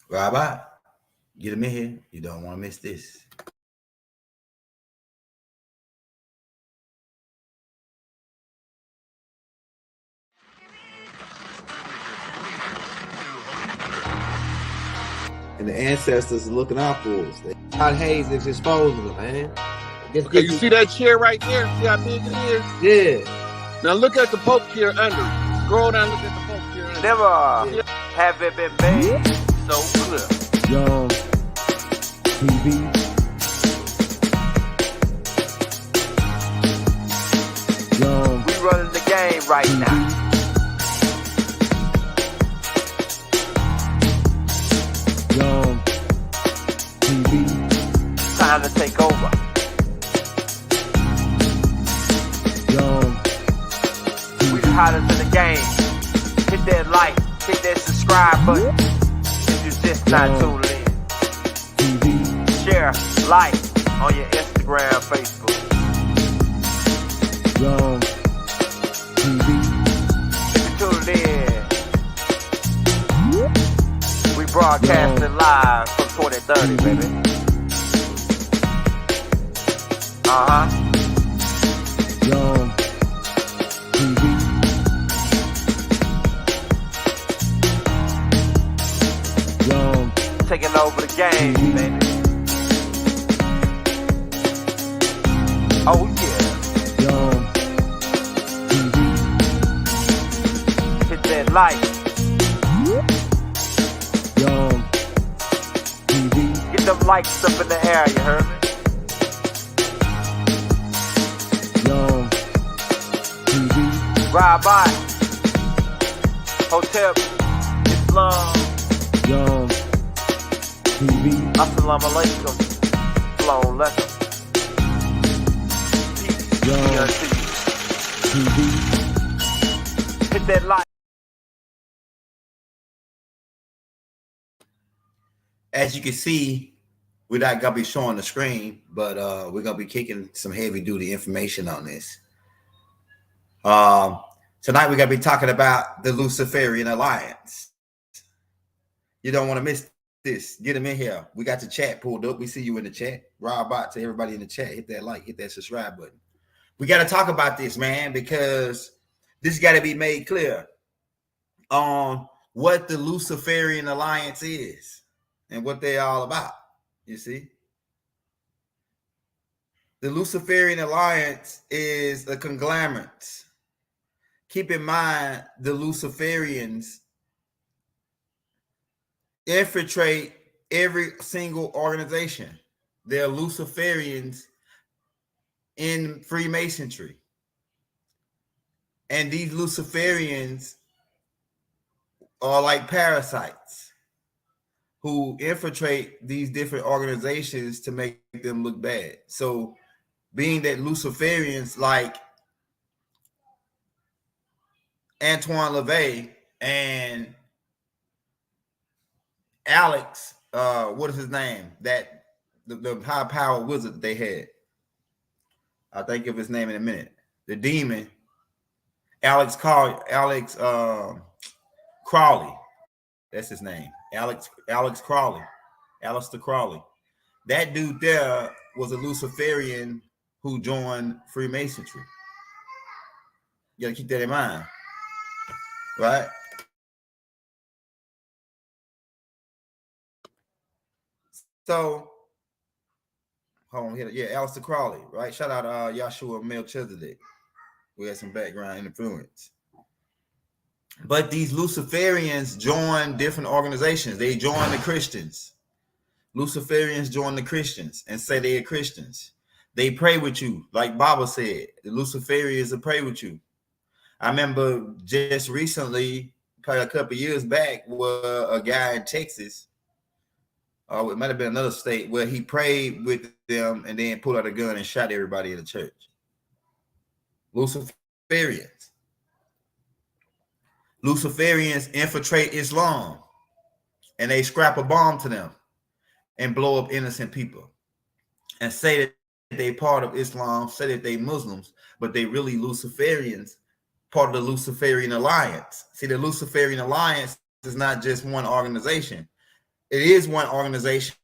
Rabbi, get him in here. You don't want to miss this. And the ancestors are looking out for us. God Hayes is exposing them, man. Okay, you see that chair right there? See how big it is? Yeah. Now look at the Pope chair under. Scroll down, look at the Pope chair under. Never have it been made so clear. Young TV. Young. We running the game right now. Young TV. Time to take over. Young We the hottest in the game. Hit that like, hit that subscribe button. If you just not tuned in. TV. Share, like on your Instagram, Facebook. Young TV. If you tuned in, we broadcasting live from 2030, baby. Young TV. Young Taking over the game, baby. Oh yeah. Young TV. Hit that like. Young TV. Get them likes up in the air, you heard me? Young TV. Ride by. Hotel Islam. Young TV. Assalamu alaikum. Flow lekker. Young TV. Hit that like. As you can see, we're not gonna be showing the screen, but we're gonna be kicking some heavy duty information on this. Tonight we're gonna be talking about the Luciferian Alliance. You don't want to miss this. Get them in here. We got the chat pulled up. We see you in the chat. Robot to everybody in the chat. Hit that like, hit that subscribe button. We got to talk about this, man, because this got to be made clear on what the Luciferian Alliance is and what they're all about. You see, the Luciferian Alliance is a conglomerate. Keep in mind, the Luciferians infiltrate every single organization. They're Luciferians in Freemasonry. And these Luciferians are like parasites who infiltrate these different organizations to make them look bad. So being that Luciferians like Antoine LaVey and Alex, what is his name? That the high power wizard they had. I'll think of his name in a minute. The demon, Alex Crowley. That's his name. Alex Crowley. Aleister Crowley. That dude there was a Luciferian who joined Freemasonry. You gotta keep that in mind. Right? So, hold on here. Yeah, Aleister Crowley, right? Shout out Yahshua Melchizedek. We had some background influence. But these Luciferians join different organizations. They join the Christians. Luciferians join the Christians and say they are Christians. They pray with you, like Baba said. The Luciferians will pray with you. I remember just recently, probably a couple of years back, where a guy in Texas, it might have been another state, where he prayed with them and then pulled out a gun and shot everybody in the church. Luciferians. Luciferians infiltrate Islam and they scrap a bomb to them and blow up innocent people and say that they part of Islam, say that they Muslims, but they really Luciferians, part of the Luciferian Alliance. See, the Luciferian Alliance is not just one organization. it is one organization,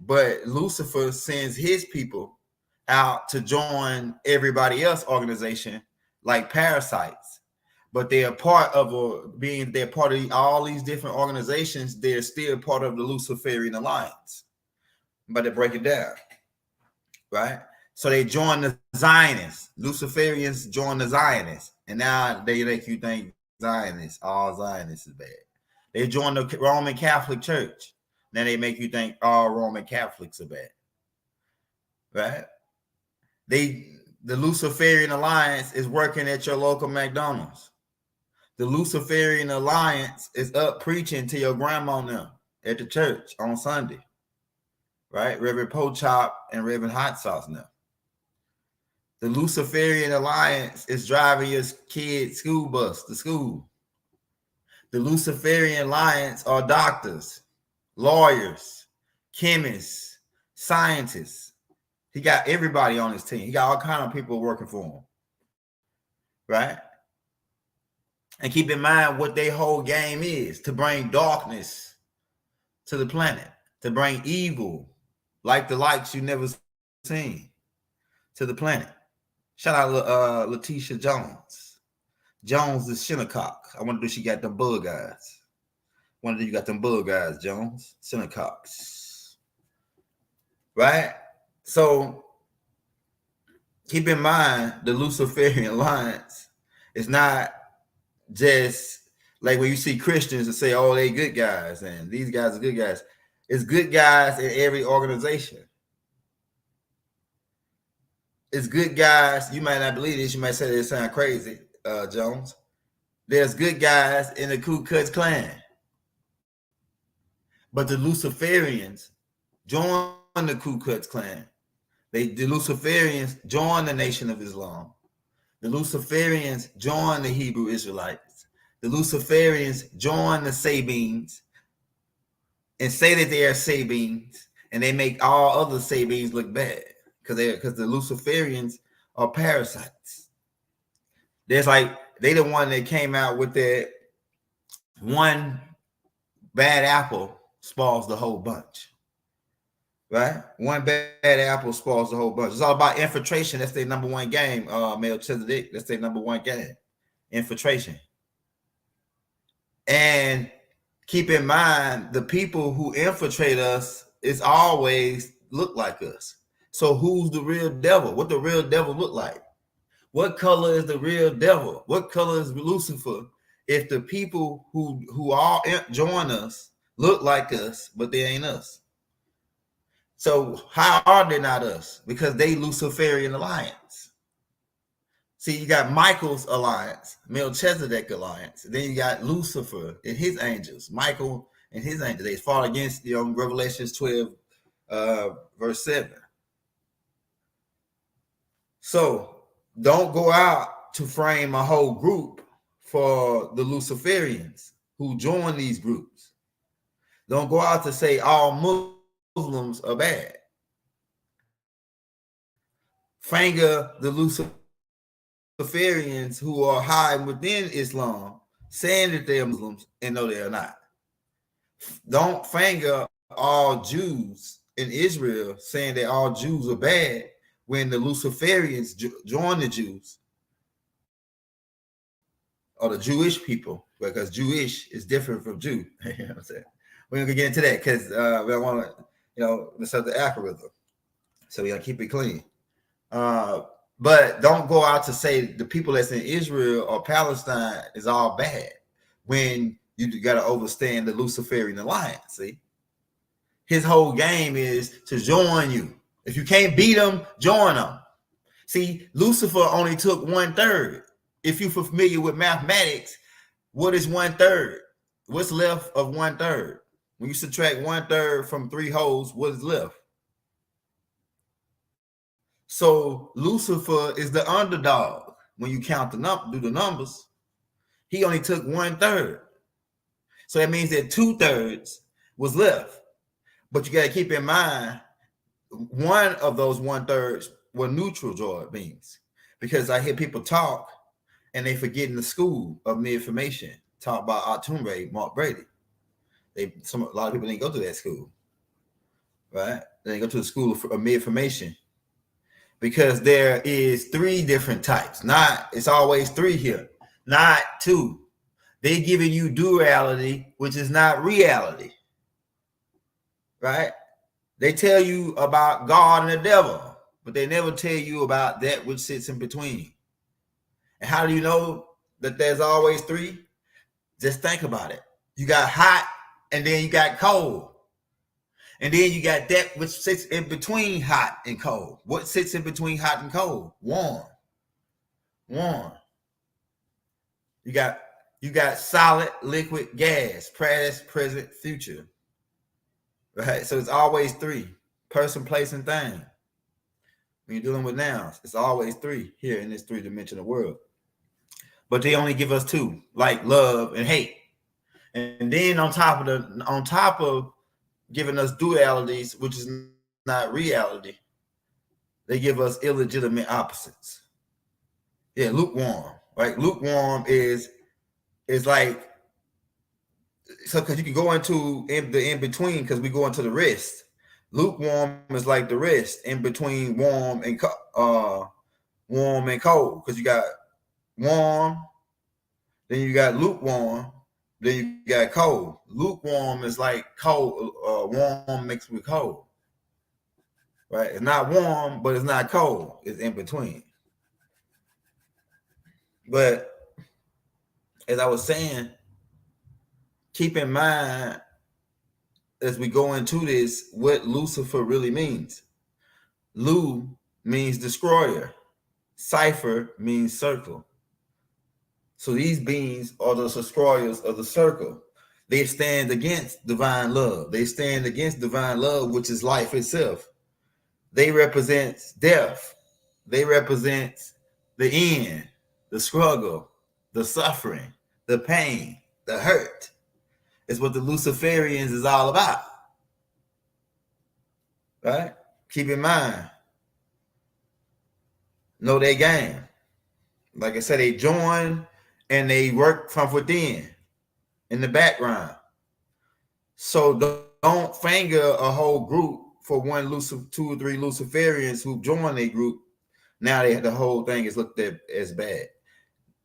but Lucifer sends his people out to join everybody else organization like parasites. But they're part of they're part of all these different organizations. They're still part of the Luciferian alliance. But to break it down, right? So they join the Zionists. Luciferians join the Zionists, and now they make you think Zionists, all Zionists is bad. They join the Roman Catholic Church. Now they make you think all Roman Catholics are bad, right? The Luciferian alliance is working at your local McDonald's. The Luciferian alliance is up preaching to your grandma now at the church on Sunday, right? Reverend Pochop and Reverend Hot Sauce now. The Luciferian alliance is driving your kid's school bus to school. The Luciferian alliance are doctors, lawyers, chemists, scientists. He got everybody on his team. He got all kind of people working for him, right? And keep in mind what their whole game is: to bring darkness to the planet, to bring evil, like the likes you never seen, to the planet. Shout out Letitia Jones. Jones is Shinnecock. I wonder if she got them bug eyes. Wonder if you got them bug eyes, Jones. Shinnecocks. Right? So keep in mind the Luciferian alliance is not just like when you see Christians and say, oh, they good guys and these guys are good guys. It's good guys in every organization. It's good guys. You might not believe this. You might say they sound crazy, Jones. There's good guys in the Ku Klux Klan. But the Luciferians join the Ku Klux Klan. The Luciferians join the Nation of Islam. The Luciferians join the Hebrew Israelites. The Luciferians join the Sabines and say that they are Sabines, and they make all other Sabines look bad because the Luciferians are parasites. There's like they the one that came out with that one bad apple spoils the whole bunch. Right? One bad apple spoils the whole bunch. It's all about infiltration. That's their number one game, Melchizedek. That's their number one game. Infiltration. And keep in mind, the people who infiltrate us is always look like us. So who's the real devil? What the real devil look like? What color is the real devil? What color is Lucifer? If the people who all join us look like us, but they ain't us. So how are they not us? Because they Luciferian alliance. See, you got Michael's alliance, Melchizedek alliance. Then you got Lucifer and his angels. Michael and his angels. They fought against Revelations 12, verse 7. So don't go out to frame a whole group for the Luciferians who join these groups. Don't go out to say all Muslims are bad. Finger the Luciferians who are hiding within Islam, saying that they're Muslims and no, they are not. Don't finger all Jews in Israel, saying that all Jews are bad when the Luciferians join the Jews or the Jewish people, because Jewish is different from Jew. You know what I'm saying? We're gonna get into that because we don't want to, mess up the algorithm. So we gotta keep it clean. But don't go out to say the people that's in Israel or Palestine is all bad when you got to understand the Luciferian alliance. See, his whole game is to join you. If you can't beat them, join them. See, Lucifer only took 1/3. If you're familiar with mathematics, what is 1/3? What's left of 1/3? When you subtract 1/3 from 3 wholes, what is left? So Lucifer is the underdog. When you count do the numbers, he only took 1/3. So that means that 2/3 was left. But you got to keep in mind, one of those 1/3 were neutral droid beings. Because I hear people talk and they forget in the school of information, talk about Atumre, Mark Brady. A lot of people didn't go to that school, right? They didn't go to the school of information, because there is 3 different types. It's always 3 here, not 2. They giving you duality, which is not reality, right? They tell you about God and the devil, but they never tell you about that which sits in between. And how do you know that there's always 3? Just think about it. You got hot, and then you got cold. And then you got that which sits in between hot and cold. What sits in between hot and cold? Warm. You got solid, liquid, gas, past, present, future. Right? So it's always 3. Person, place, and thing. When you're dealing with nouns, it's always 3 here in this 3-dimensional world. But they only give us 2, like love and hate. And then on top of giving us dualities, which is not reality, they give us illegitimate opposites. Yeah, lukewarm, right? Lukewarm is like, so because you can go into the in between, because we go into the rest. Lukewarm is like the rest in between warm and cold, because you got warm, then you got lukewarm, then you got cold. Lukewarm is like cold, warm mixed with cold, right? It's not warm, but it's not cold. It's in between. But as I was saying, keep in mind as we go into this what Lucifer really means. Lu means destroyer. Cipher means circle. So these beings are the destroyers of the circle. They stand against divine love. They stand against divine love, which is life itself. They represent death. They represent the end, the struggle, the suffering, the pain, the hurt. It's what the Luciferians is all about. Right? Keep in mind. Know their game. Like I said, they join and they work from within in the background. So don't finger a whole group for 2 or 3 Luciferians who join a group. Now the whole thing is looked at as bad.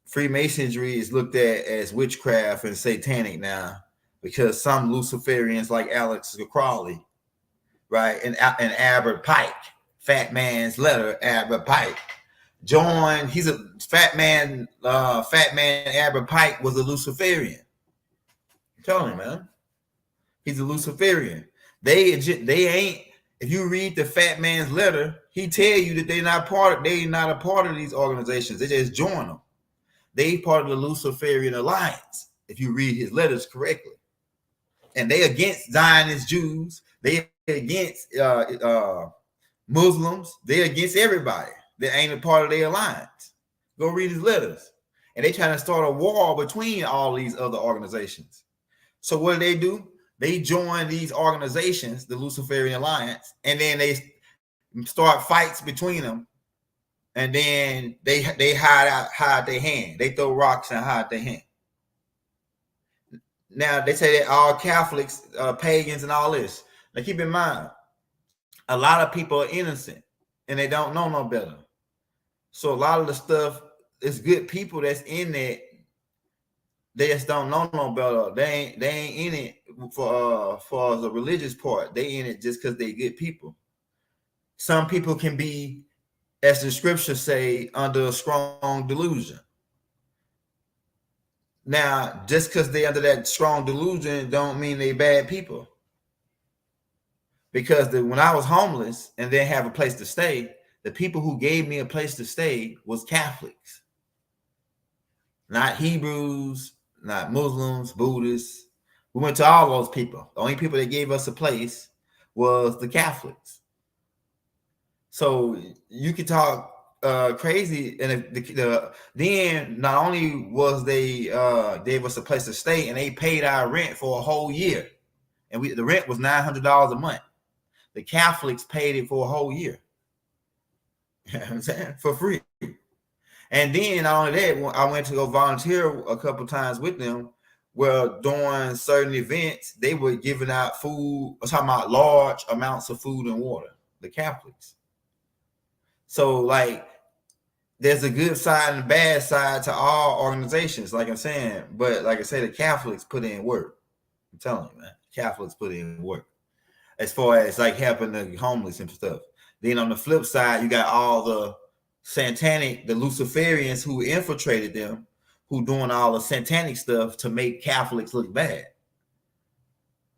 Freemasonry is looked at as witchcraft and satanic now, because some Luciferians like Alex Crowley, right, and Albert Pike, Fat Man's Letter, Albert Pike, joined. He's a fat man. Albert Pike was a Luciferian. I'm telling you, man, he's a Luciferian. They ain't. If you read the Fat Man's Letter, he tell you that they're not a part of these organizations. They just join them. They part of the Luciferian Alliance. If you read his letters correctly, and they against Zionist Jews. They against Muslims. They against everybody that ain't a part of their alliance. Go read his letters. And they trying to start a war between all these other organizations. So what do? They join these organizations, the Luciferian Alliance, and then they start fights between them. And then they hide their hand. They throw rocks and hide their hand. Now they say that all Catholics, pagans, and all this. Now keep in mind, a lot of people are innocent and they don't know no better. So a lot of the stuff is good people that's in it. They just don't know no better. They ain't in it for the religious part. They in it just because they good people. Some people can be, as the scriptures say, under a strong delusion. Now, just because they under that strong delusion don't mean they bad people. Because when I was homeless and didn't have a place to stay, the people who gave me a place to stay was Catholics. Not Hebrews, not Muslims, Buddhists. We went to all those people. The only people that gave us a place was the Catholics. So you could talk crazy, and then not only was they gave us a place to stay, and they paid our rent for a whole year, and the rent was $900 a month. The Catholics paid it for a whole year. You know what I'm saying? For free. And then not only that, I went to go volunteer a couple times with them. well, during certain events, they were giving out food. I'm talking about large amounts of food and water. The Catholics. So, like, there's a good side and a bad side to all organizations, like I'm saying. But like I say, the Catholics put in work. I'm telling you, man. Catholics put in work as far as like helping the homeless and stuff. Then on the flip side, you got all the satanic, the Luciferians who infiltrated them, who doing all the satanic stuff to make Catholics look bad.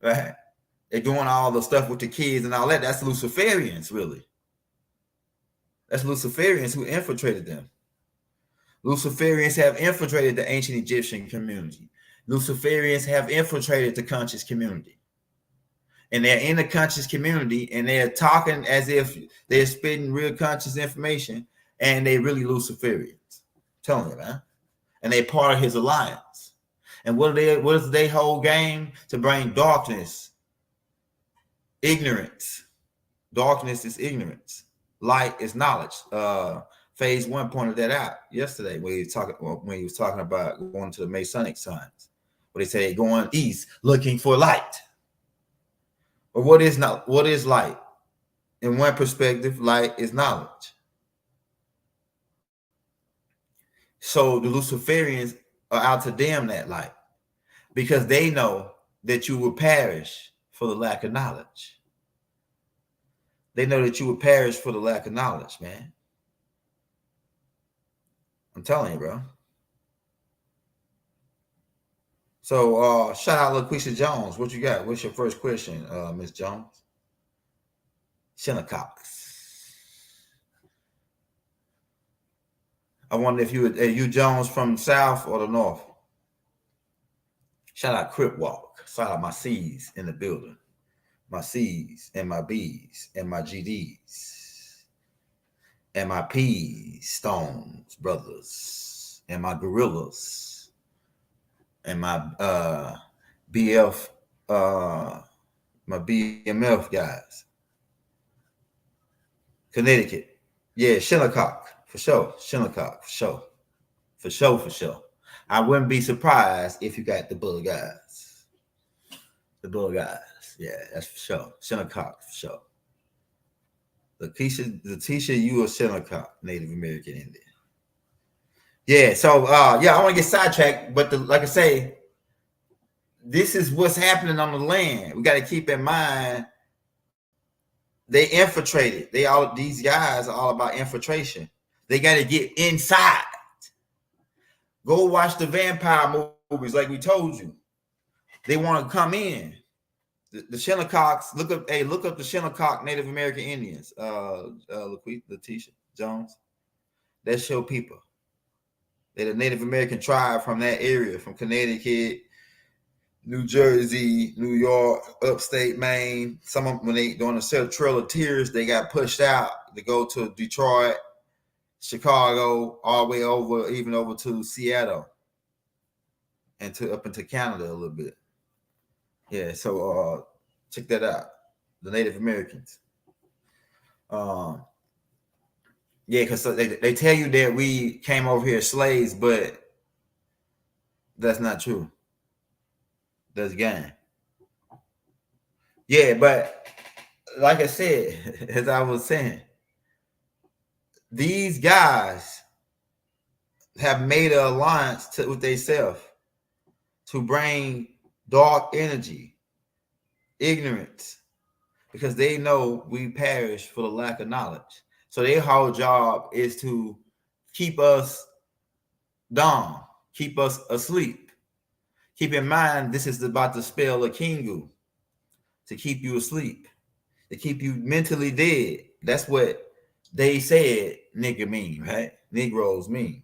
Right? They're doing all the stuff with the kids and all that. That's Luciferians, really. That's Luciferians who infiltrated them. Luciferians have infiltrated the ancient Egyptian community. Luciferians have infiltrated the conscious community. And they're in the conscious community and they're talking as if they're spitting real conscious information, and they really Luciferians. I'm telling you, man. And they're part of his alliance. And what is their whole game? To bring darkness, ignorance. Darkness is ignorance. Light is knowledge. Phase 1 pointed that out yesterday when he was talking about going to the Masonic signs. Where they say they're going east looking for light. But what is light? In one perspective, light is knowledge. So the Luciferians are out to damn that light because they know that you will perish for the lack of knowledge. They know that you will perish for the lack of knowledge, man. I'm telling you, bro. So shout out LaQuisha Jones. What you got? What's your first question, Miss Jones? Shinnecock. I wonder if you Jones from the South or the North. Shout out Crip Walk. Shout out my C's in the building. My C's and my B's and my GDs and my P's, Stones, brothers, and my Gorillas and my BF, my BMF guys. Connecticut. Yeah, Shinnecock, for sure. Shinnecock, for sure. For sure, for sure. I wouldn't be surprised if you got the Bull guys. The Bull guys. Yeah, that's for sure. Shinnecock, for sure. Letitia, you are Shinnecock, Native American Indian. Yeah, so I want to get sidetracked, but like I say, this is what's happening on the land. We got to keep in mind they infiltrated. These guys are all about infiltration. They got to get inside. Go watch the vampire movies, like we told you. They want to come in. The Shinnecocks, look up the Shinnecock Native American Indians. Letitia Jones. That's your people. They're the Native American tribe from that area, from Connecticut, New Jersey, New York, upstate Maine. Some of them, when they during the Trail of Tears, they got pushed out to go to Detroit, Chicago, all the way over, even over to Seattle, and up into Canada a little bit. Yeah, so check that out. The Native Americans. Yeah, because they tell you that we came over here as slaves, but that's not true. That's game. Yeah, but like I said, as I was saying, these guys have made an alliance with themselves to bring dark energy, ignorance, because they know we perish for the lack of knowledge. So their whole job is to keep us dumb, keep us asleep. Keep in mind, this is about the spell of Kingu, to keep you asleep, to keep you mentally dead. That's what they said nigga mean, right? Negroes mean.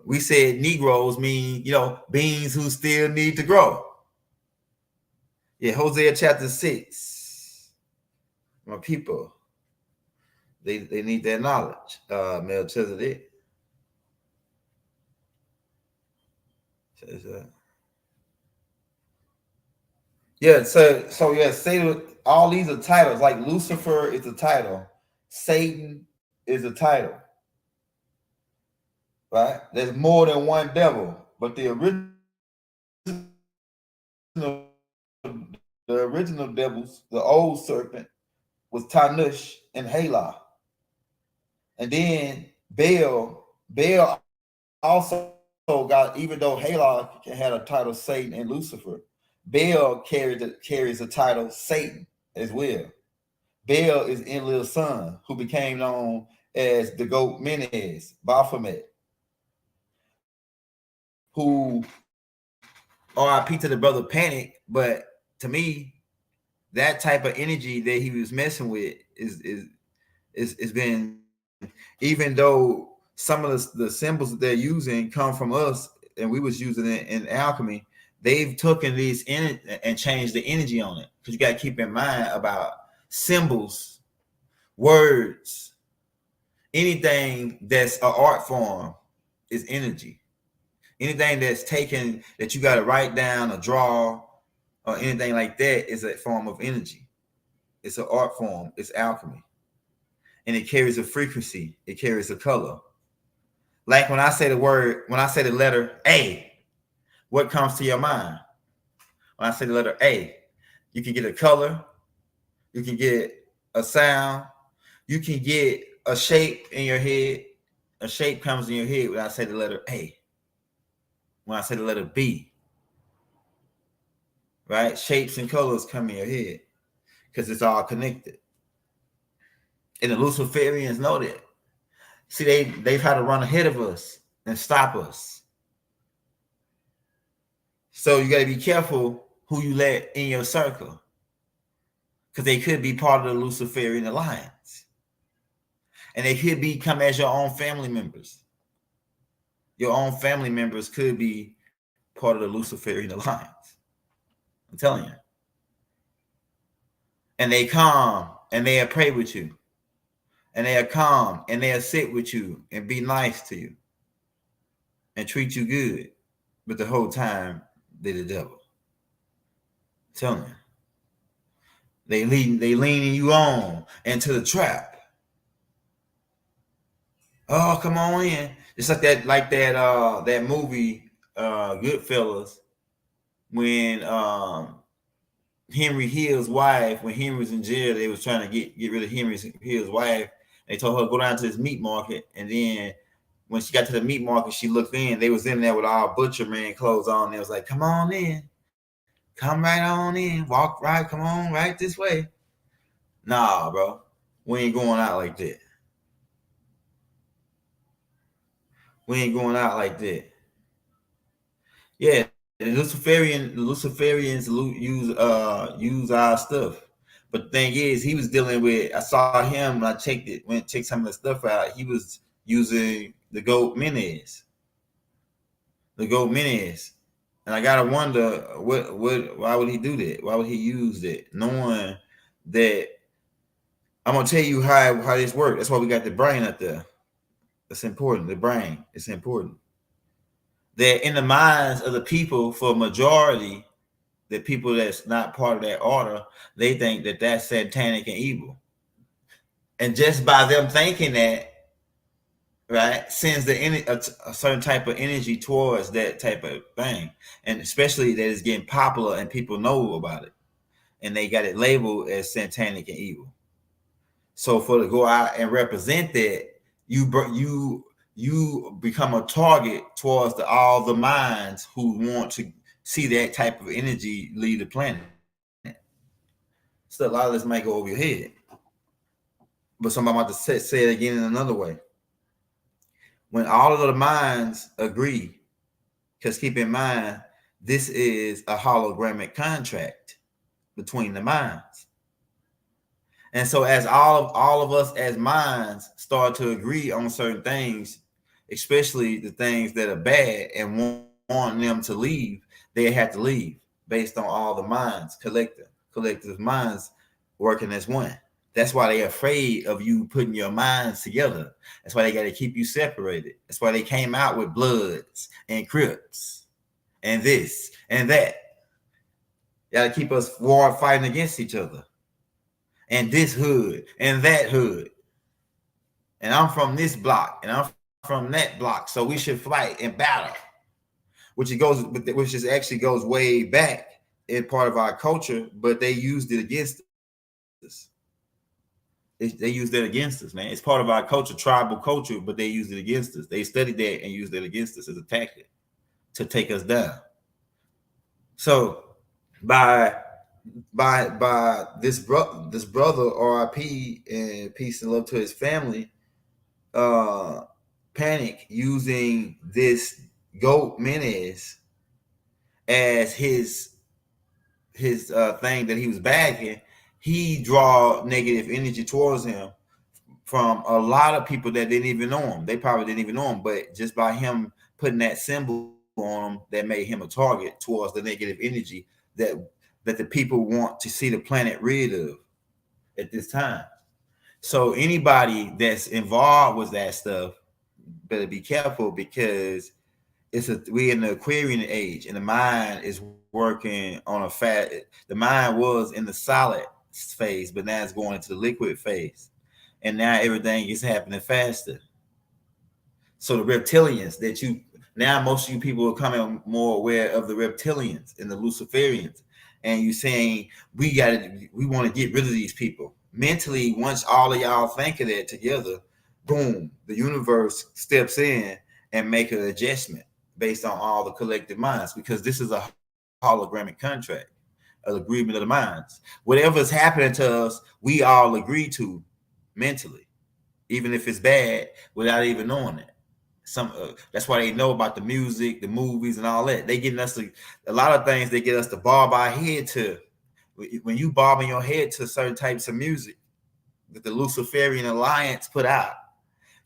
We said Negroes mean, beings who still need to grow. Yeah, Hosea chapter 6. My people, they need their knowledge. Melchizedek. Yeah, so yeah, Satan, all these are titles. Like Lucifer is a title, Satan is a title. Right? There's more than one devil, but the original original devils, the old serpent, was Tanush and Halah. And then Baal also got, even though Halah had a title Satan and Lucifer, Baal carries the title Satan as well. Baal is Enlil's son, who became known as the goat Menez, Baphomet, who RIP to the brother Panic. But to me, that type of energy that he was messing with is been, even though some of the symbols that they're using come from us and we was using it in alchemy, they've taken these in and changed the energy on it. Because you got to keep in mind about symbols, words, anything that's an art form is energy. Anything that's taken that you got to write down or draw or anything like that is a form of energy. It's an art form. It's alchemy. And it carries a frequency. It carries a color. Like when I say the letter A, what comes to your mind? When I say the letter A, you can get a color, you can get a sound, you can get a shape in your head. A shape comes in your head when I say the letter A. When I say the letter B, right? Shapes and colors come in your head because it's all connected. And the Luciferians know that. See, they've had to run ahead of us and stop us. So you got to be careful who you let in your circle, because they could be part of the Luciferian alliance. And they could come as your own family members. Your own family members could be part of the Luciferian alliance. I'm telling you. And they come and they'll pray with you. And they'll come and they'll sit with you and be nice to you and treat you good. But the whole time, they're the devil. I'm telling you. They leaning you on into the trap. Oh, come on in. It's like that movie, Goodfellas, when Henry Hill's wife, when Henry was in jail, they was trying to get rid of Henry Hill's wife. They told her to go down to this meat market, and then when she got to the meat market, she looked in. They was in there with all butcher man clothes on. They was like, "Come on in, come right on in, walk right, come on right this way." Nah, bro, we ain't going out like that. We ain't going out like that. Yeah, the Luciferians use our stuff. But the thing is, he was dealing with, I saw him when I checked some of the stuff out. He was using the goat Menez. The goat Menez. And I gotta wonder why would he do that? Why would he use it? Knowing that, I'm gonna tell you how this works. That's why we got the brain up there. That's important. The brain is important. That in the minds of the people, for a majority, the people that's not part of that order, they think that that's satanic and evil. And just by them thinking that, right, sends a certain type of energy towards that type of thing. And especially that it's getting popular and people know about it. And they got it labeled as satanic and evil. So for to go out and represent that, you become a target towards all the minds who want to see that type of energy leave the planet. So a lot of this might go over your head. But somebody about to say it again in another way. When all of the minds agree, because keep in mind, this is a hologramic contract between the minds. And so as all of us as minds start to agree on certain things, especially the things that are bad and want them to leave, they have to leave based on all the minds, collective minds working as one. That's why they're afraid of you putting your minds together. That's why they got to keep you separated. That's why they came out with Bloods and Crips and this and that. Got to keep us war fighting against each other. And this hood and that hood. And I'm from this block and I'm from that block. So we should fight and battle. Which actually goes way back in part of our culture, but they used it against us. They used it against us, man. It's part of our culture, tribal culture, but they used it against us. They studied that and used it against us as a tactic to take us down. So by this brother, RIP, and peace and love to his family, Panic using this goat menace as his thing that he was bagging, he draw negative energy towards him from a lot of people that didn't even know him. They probably didn't even know him, but just by him putting that symbol on him, that made him a target towards the negative energy that the people want to see the planet rid of at this time. So anybody that's involved with that stuff better be careful, because we're in the Aquarian age, and the mind is working on the mind was in the solid phase, but now it's going into the liquid phase, and now everything is happening faster. So the reptilians now most of you people are coming more aware of the reptilians and the Luciferians, and you're saying we want to get rid of these people mentally. Once all of y'all think of that together, boom, the universe steps in and make an adjustment based on all the collective minds, because this is a hologramic contract, an agreement of the minds. Whatever's happening to us, we all agree to mentally, even if it's bad, without even knowing it. That's why they know about the music, the movies, and all that. They getting us a lot of things. They get us to bob our head to. When you bobbing your head to certain types of music that the Luciferian Alliance put out,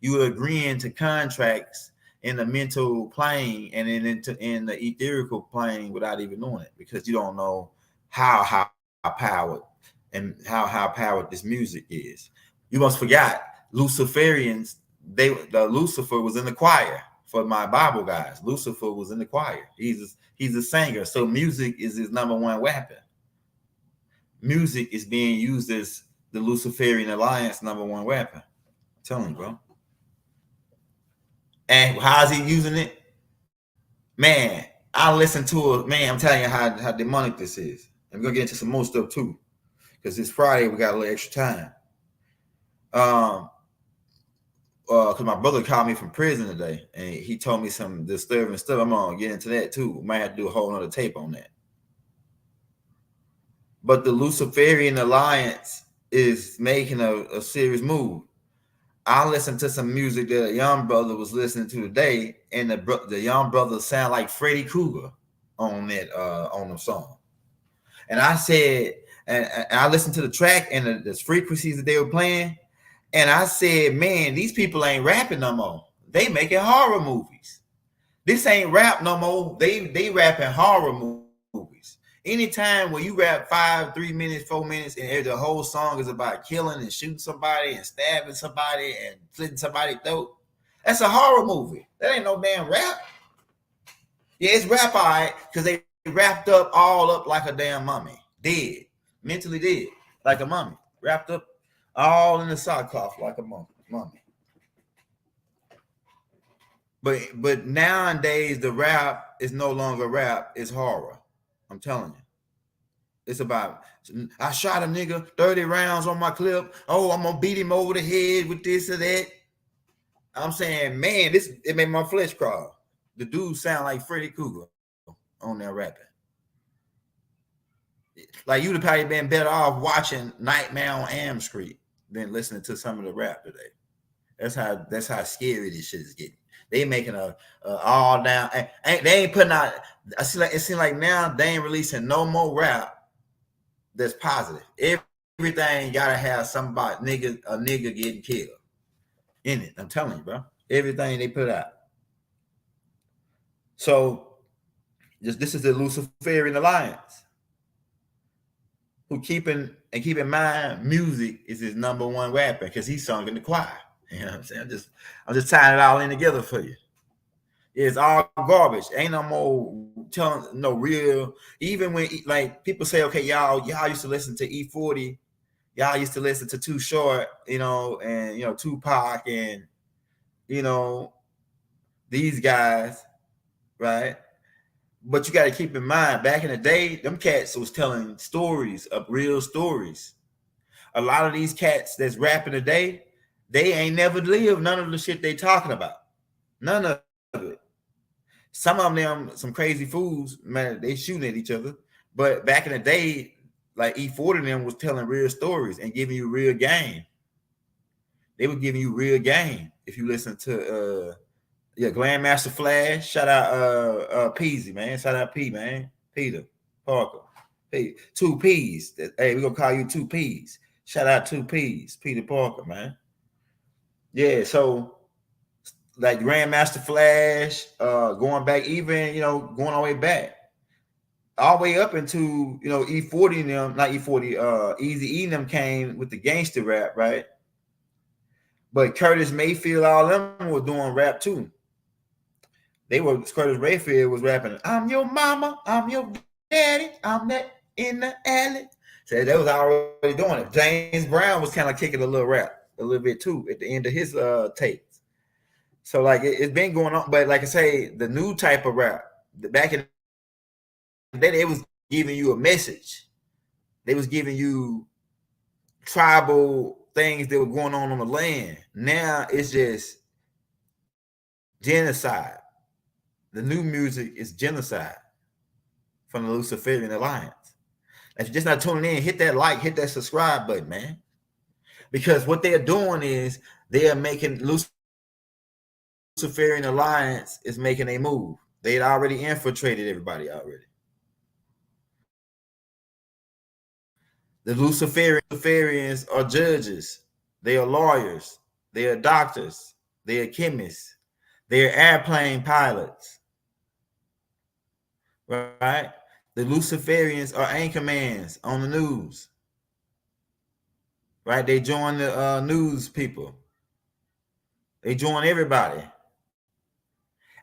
you are agreeing to contracts in the mental plane and in the etherical plane without even knowing it, because you don't know how powered and how high powered this music is. You must forget Luciferians. Lucifer was in the choir for my Bible guys. Lucifer was in the choir. He's a singer. So music is his number one weapon. Music is being used as the Luciferian Alliance number one weapon. I'm telling you, bro. And how's he using it? Man, I listen to it. Man, I'm telling you how demonic this is. I'm gonna get into some more stuff too, because it's Friday. We got a little extra time. Because my brother called me from prison today, and he told me some disturbing stuff. I'm gonna get into that too. Might have to do a whole nother tape on that. But the Luciferian Alliance is making a serious move. I listened to some music that a young brother was listening to today, and the young brother sound like Freddy Krueger on the song. And I said, and I listened to the track and the frequencies that they were playing. And I said, man, these people ain't rapping no more. They making horror movies. This ain't rap no more. They rapping horror movies. Anytime when you rap 5, 3 minutes, 4 minutes, and the whole song is about killing and shooting somebody and stabbing somebody and slitting somebody's throat, that's a horror movie. That ain't no damn rap. Yeah, it's rap, all right, because they wrapped up all up like a damn mummy. Dead. Mentally dead. Like a mummy. Wrapped up all in the sackcloth like a mummy. But nowadays the rap is no longer rap, it's horror. I'm telling you. It's about, I shot a nigga 30 rounds on my clip. Oh, I'm gonna beat him over the head with this or that. I'm saying, man, it made my flesh crawl. The dude sound like Freddy Krueger on there rapping. Like you'd have probably been better off watching Nightmare on Elm Street than listening to some of the rap today. That's how scary this shit is getting. They making a all down. They ain't putting out. It seems like now they ain't releasing no more rap that's positive. Everything gotta have somebody a nigga getting killed in it. I'm telling you, bro. Everything they put out. So this is the Luciferian Alliance, who keep in mind music is his number one weapon, because he sung in the choir. You know what I'm saying? I'm just tying it all in together for you. It's all garbage. Ain't no more telling no real. Even when like people say, okay, y'all used to listen to E40, y'all used to listen to Too Short, and Tupac and these guys, right? But you got to keep in mind, back in the day, them cats was telling stories of real stories. A lot of these cats that's rapping today, they ain't never lived none of the shit they talking about. None of it. Some of them, some crazy fools, man, they shooting at each other. But back in the day, like E40 them was telling real stories and giving you real game. They were giving you real game if you listen to Grandmaster Flash. Shout out Peasy, man. Shout out P, man. Peter Parker. Hey, 2 P's. Hey, we're gonna call you 2 P's. Shout out 2 P's, Peter Parker, man. Yeah, so like Grandmaster Flash, going back, even going all the way back. All the way up into E40 and them, not E40, Easy E and them came with the gangster rap, right? But Curtis Mayfield, all them were doing rap too. Curtis Mayfield was rapping, I'm your mama, I'm your daddy, I'm that in the alley. So they was already doing it. James Brown was kind of kicking a little rap a little bit too at the end of his tapes. So like it's been going on, but like I say, the new type of rap, back in the day, they was giving you a message. They was giving you tribal things that were going on the land. Now it's just genocide. The new music is genocide from the Luciferian Alliance. If you're just not tuning in, hit that like, hit that subscribe button, man. Because what they're doing is they are making Luciferian Alliance is making a move. They had already infiltrated everybody already. The Luciferians are judges. They are lawyers. They are doctors. They are chemists. They are airplane pilots. Right? The Luciferians are anchormans on the news. Right? They join the news people. They join everybody.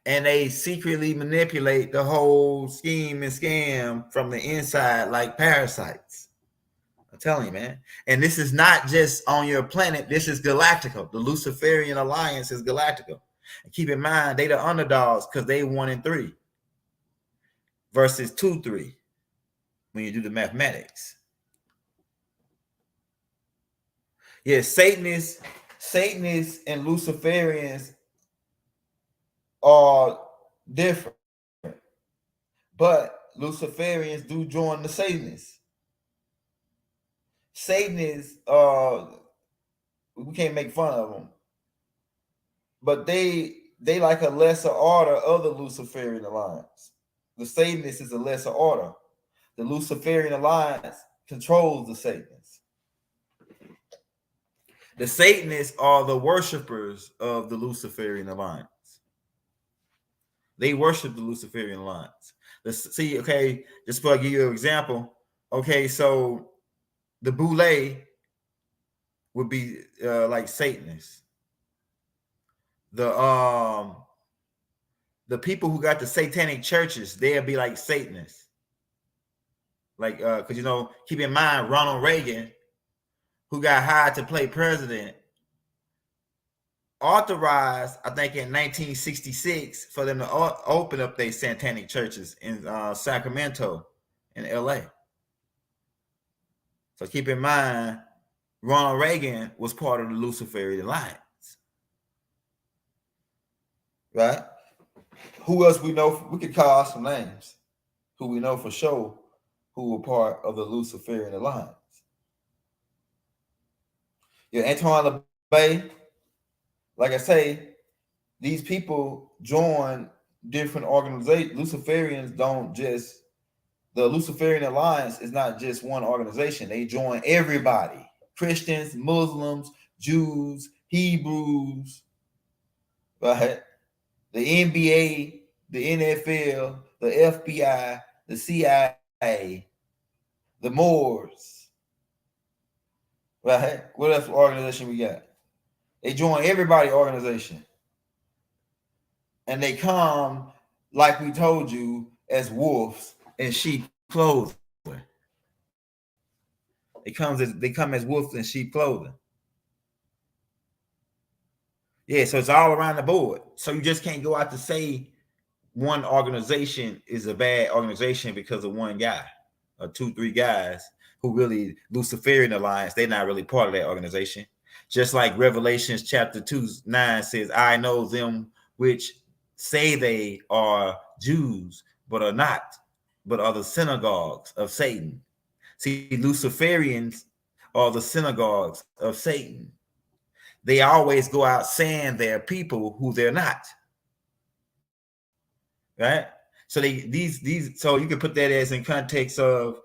And they secretly manipulate the whole scheme and scam from the inside like parasites. I'm telling you, man. And this is not just on your planet. This is galactical. The Luciferian Alliance is galactical. And keep in mind, they the underdogs because they 1 in 3 versus 2-3 when you do the mathematics. Yeah, Satanists and Luciferians are different. But Luciferians do join the Satanists. Satanists, we can't make fun of them. But they like a lesser order of the Luciferian Alliance. The Satanists is a lesser order. The Luciferian Alliance controls the Satanists. The Satanists are the worshipers of the Luciferian Alliance. They worship the Luciferian Alliance. Okay, just for give you an example. Okay, so the Boule would be like Satanists. The people who got the satanic churches, they'll be like Satanists. Like, because keep in mind, Ronald Reagan, who got hired to play president, authorized, I think in 1966, for them to open up their satanic churches in Sacramento and LA. So keep in mind, Ronald Reagan was part of the Luciferian Alliance. Right? Who else we know? We could call some names. Who we know for sure who were part of the Luciferian Alliance. Yeah, Antoine LaBey. Like I say, these people join different organizations. Luciferians don't just, the Luciferian Alliance is not just one organization. They join everybody. Christians, Muslims, Jews, Hebrews, right? The NBA, the NFL, the FBI, the CIA, the Moors, right? What else organization we got? They join everybody organization. And they come, like we told you, as wolves in sheep clothing. They come as wolves in sheep clothing. Yeah, so it's all around the board. So you just can't go out to say one organization is a bad organization because of one guy or 2-3 guys who really Luciferian alliance. They're not really part of that organization. Just like Revelations chapter 2:9 says, I know them which say they are Jews, but are not, but are the synagogues of Satan. See, Luciferians are the synagogues of Satan. They always go out saying they're people who they're not. Right? So so you can put that as in context of,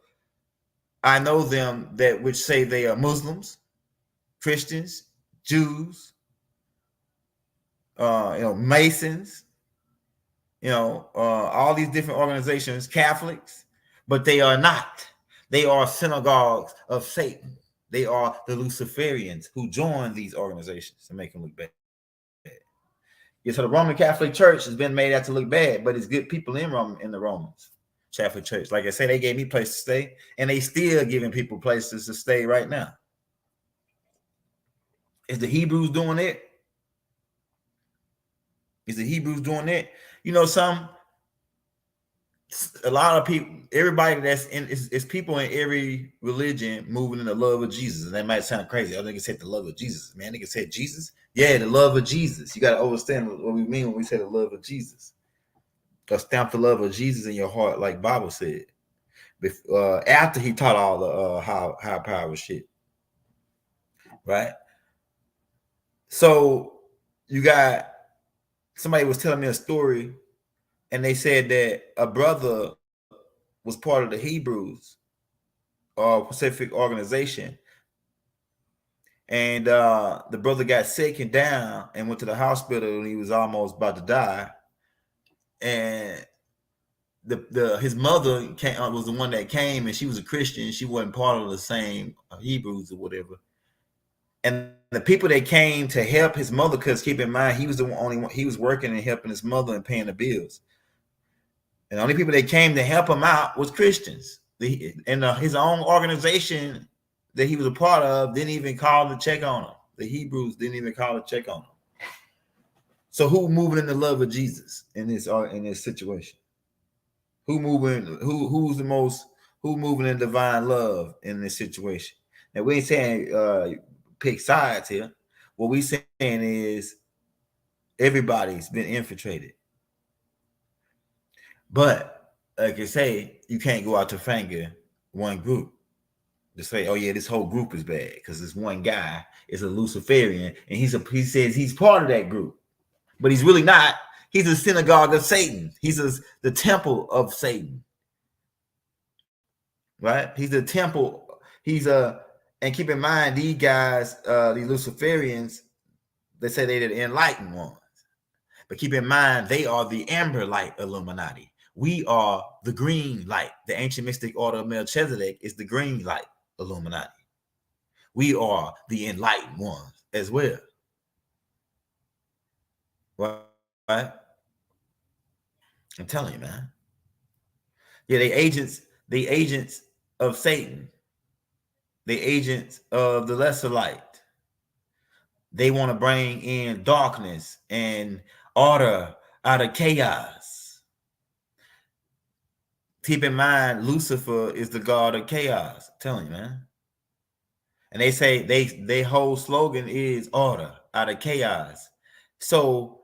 I know them that which say they are Muslims, Christians, Jews, Masons, all these different organizations, Catholics, but they are not. They are synagogues of Satan. They are the Luciferians who join these organizations to make them look bad. Yeah, so the Roman Catholic Church has been made out to look bad, but it's good people in the Romans Catholic Church. Like I said, they gave me place to stay, and they still giving people places to stay right now. Is the Hebrews doing it? Is the Hebrews doing it? A lot of people, everybody that's in, it's people in every religion moving in the love of Jesus. And that might sound crazy. I think it said the love of Jesus. Man, nigga said Jesus. Yeah, the love of Jesus. You got to understand what we mean when we say the love of Jesus. Stamp the love of Jesus in your heart, like Bible said. After he taught all the high power shit. Right? So you got, somebody was telling me a story, and they said that a brother was part of the Hebrews Pacific organization, and the brother got sick and down and went to the hospital, and he was almost about to die. And his mother was the one that came, and she was a Christian. She wasn't part of the same Hebrews or whatever. And the people that came to help his mother, because keep in mind, he was the only one, he was working and helping his mother and paying the bills. And the only people that came to help him out was Christians. His own organization that he was a part of didn't even call to check on him. The Hebrews didn't even call to check on him. So who moving in the love of Jesus in this situation? Who's moving in divine love in this situation? And we ain't saying pick sides here. What we saying is everybody's been infiltrated. But like I say, you can't go out to finger one group to say, oh yeah, this whole group is bad, because this one guy is a Luciferian and he says he's part of that group, but he's really not. He's a synagogue of Satan. He's the temple of Satan. Right? He's the temple. And keep in mind, these guys, these Luciferians, they say they're the enlightened ones. But keep in mind, they are the amber light Illuminati. We are the green light. The ancient mystic order of Melchizedek is the green light Illuminati. We are the enlightened ones as well. Right? I'm telling you, man. Yeah, they agents of Satan. They agents of the lesser light. They want to bring in darkness and order out of chaos. Keep in mind, Lucifer is the god of chaos. I'm telling you, man. And they say their whole slogan is order out of chaos. So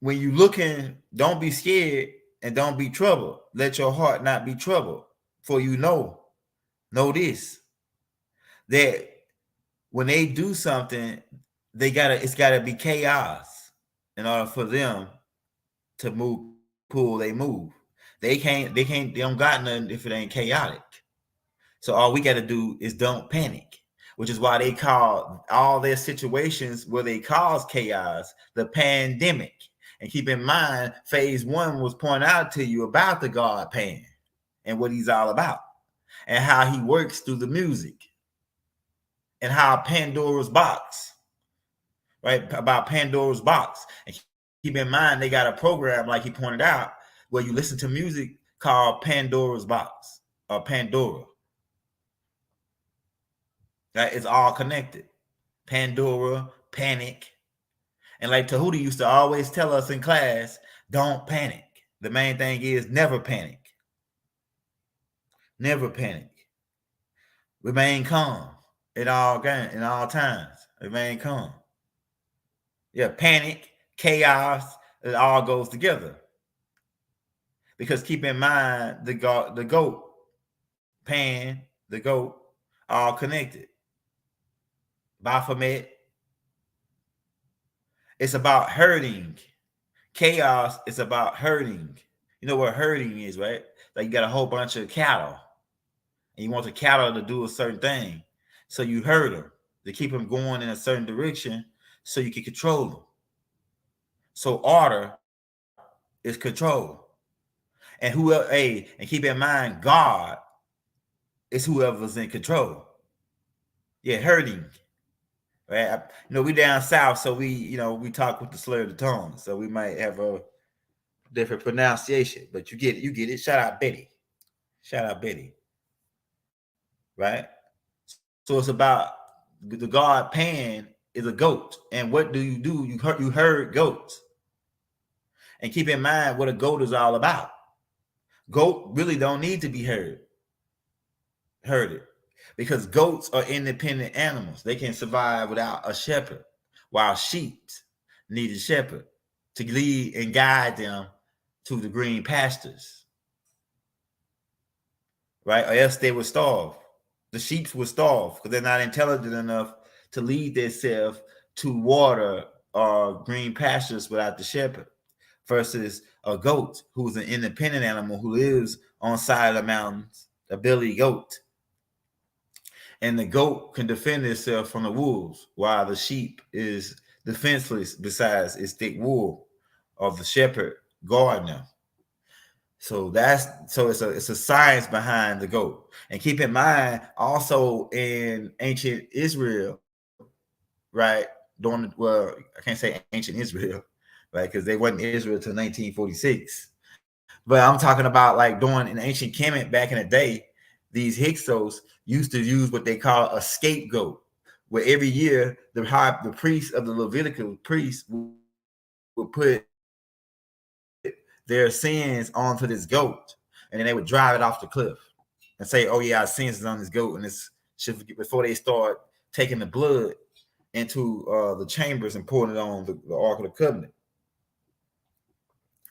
when you looking, don't be scared and don't be troubled. Let your heart not be troubled. For you know this, that when they do something, it's gotta be chaos in order for them to they move. They don't got nothing if it ain't chaotic. So all we got to do is don't panic, which is why they call all their situations where they cause chaos the pandemic. And keep in mind, phase 1 was pointing out to you about the God Pan and what he's all about and how he works through the music and how Pandora's box, right? About Pandora's box. And keep in mind, they got a program, like he pointed out, where you listen to music called Pandora's box or Pandora. That is all connected. Pandora, panic. And like Tahuti used to always tell us in class, don't panic. The main thing is never panic. Never panic. Remain calm in all times. Remain calm. Yeah, panic, chaos, it all goes together. Because keep in mind the goat, Pan, the goat, all connected. Baphomet. It's about herding. Chaos is about herding. You know what herding is, right? Like you got a whole bunch of cattle, and you want the cattle to do a certain thing. So you herd them to keep them going in a certain direction so you can control them. So order is control. And whoever, and keep in mind, God is whoever's in control. Yeah, herding. Right? We down south, so we talk with the slur of the tongue, so we might have a different pronunciation, but you get it. Shout out Betty. Right? So it's about the god Pan is a goat, and what do? You herd goats, and keep in mind what a goat is all about. Goat really don't need to be herded, because goats are independent animals. They can survive without a shepherd, while sheep need a shepherd to lead and guide them to the green pastures, right? Or else they would starve. The sheep would starve because they're not intelligent enough to lead themselves to water or green pastures without the shepherd, versus a goat who's an independent animal who lives on side of the mountains, a billy goat. And the goat can defend itself from the wolves, while the sheep is defenseless besides its thick wool of the shepherd guarding them. So it's a science behind the goat. And keep in mind, also in ancient Israel, right? I can't say ancient Israel, right? Because they wasn't Israel till 1946. But I'm talking about like in ancient Kemet back in the day, these Hyksos used to use what they call a scapegoat, where every year the priest of the Levitical priest would put their sins onto this goat, and then they would drive it off the cliff and say, "Oh yeah, our sins is on this goat," and this should, before they start taking the blood into the chambers and pouring it on the Ark of the Covenant.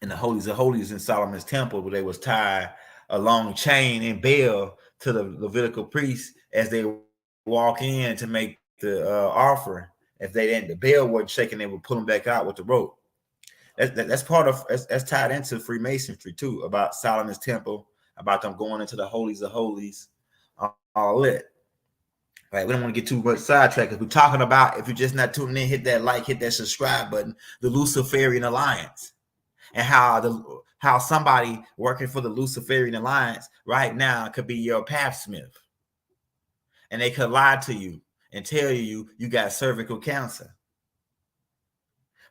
In the holies of holies in Solomon's temple, where they was tied a long chain and bell to the Levitical priests as they walk in to make the offering. If the bell wasn't shaking, they would pull them back out with the rope. That's part of that's tied into Freemasonry too, about Solomon's temple, about them going into the holies of holies, all that. Right, we don't want to get too much sidetracked because we're talking about, if you're just not tuning in, hit that like, hit that subscribe button, the Luciferian Alliance, and how somebody working for the Luciferian Alliance right now could be your pathsmith, and they could lie to you and tell you got cervical cancer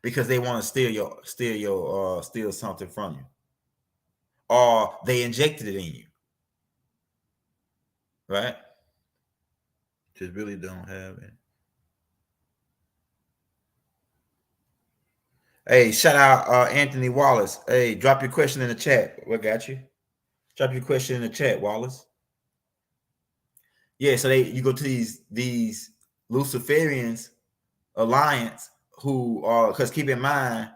because they want to steal something from you, or they injected it in you, right? Just really don't have it. Hey, shout out Anthony Wallace. Hey, drop your question in the chat. We got you. Drop your question in the chat, Wallace. Yeah, so you go to these Luciferians Alliance who are, because keep in mind,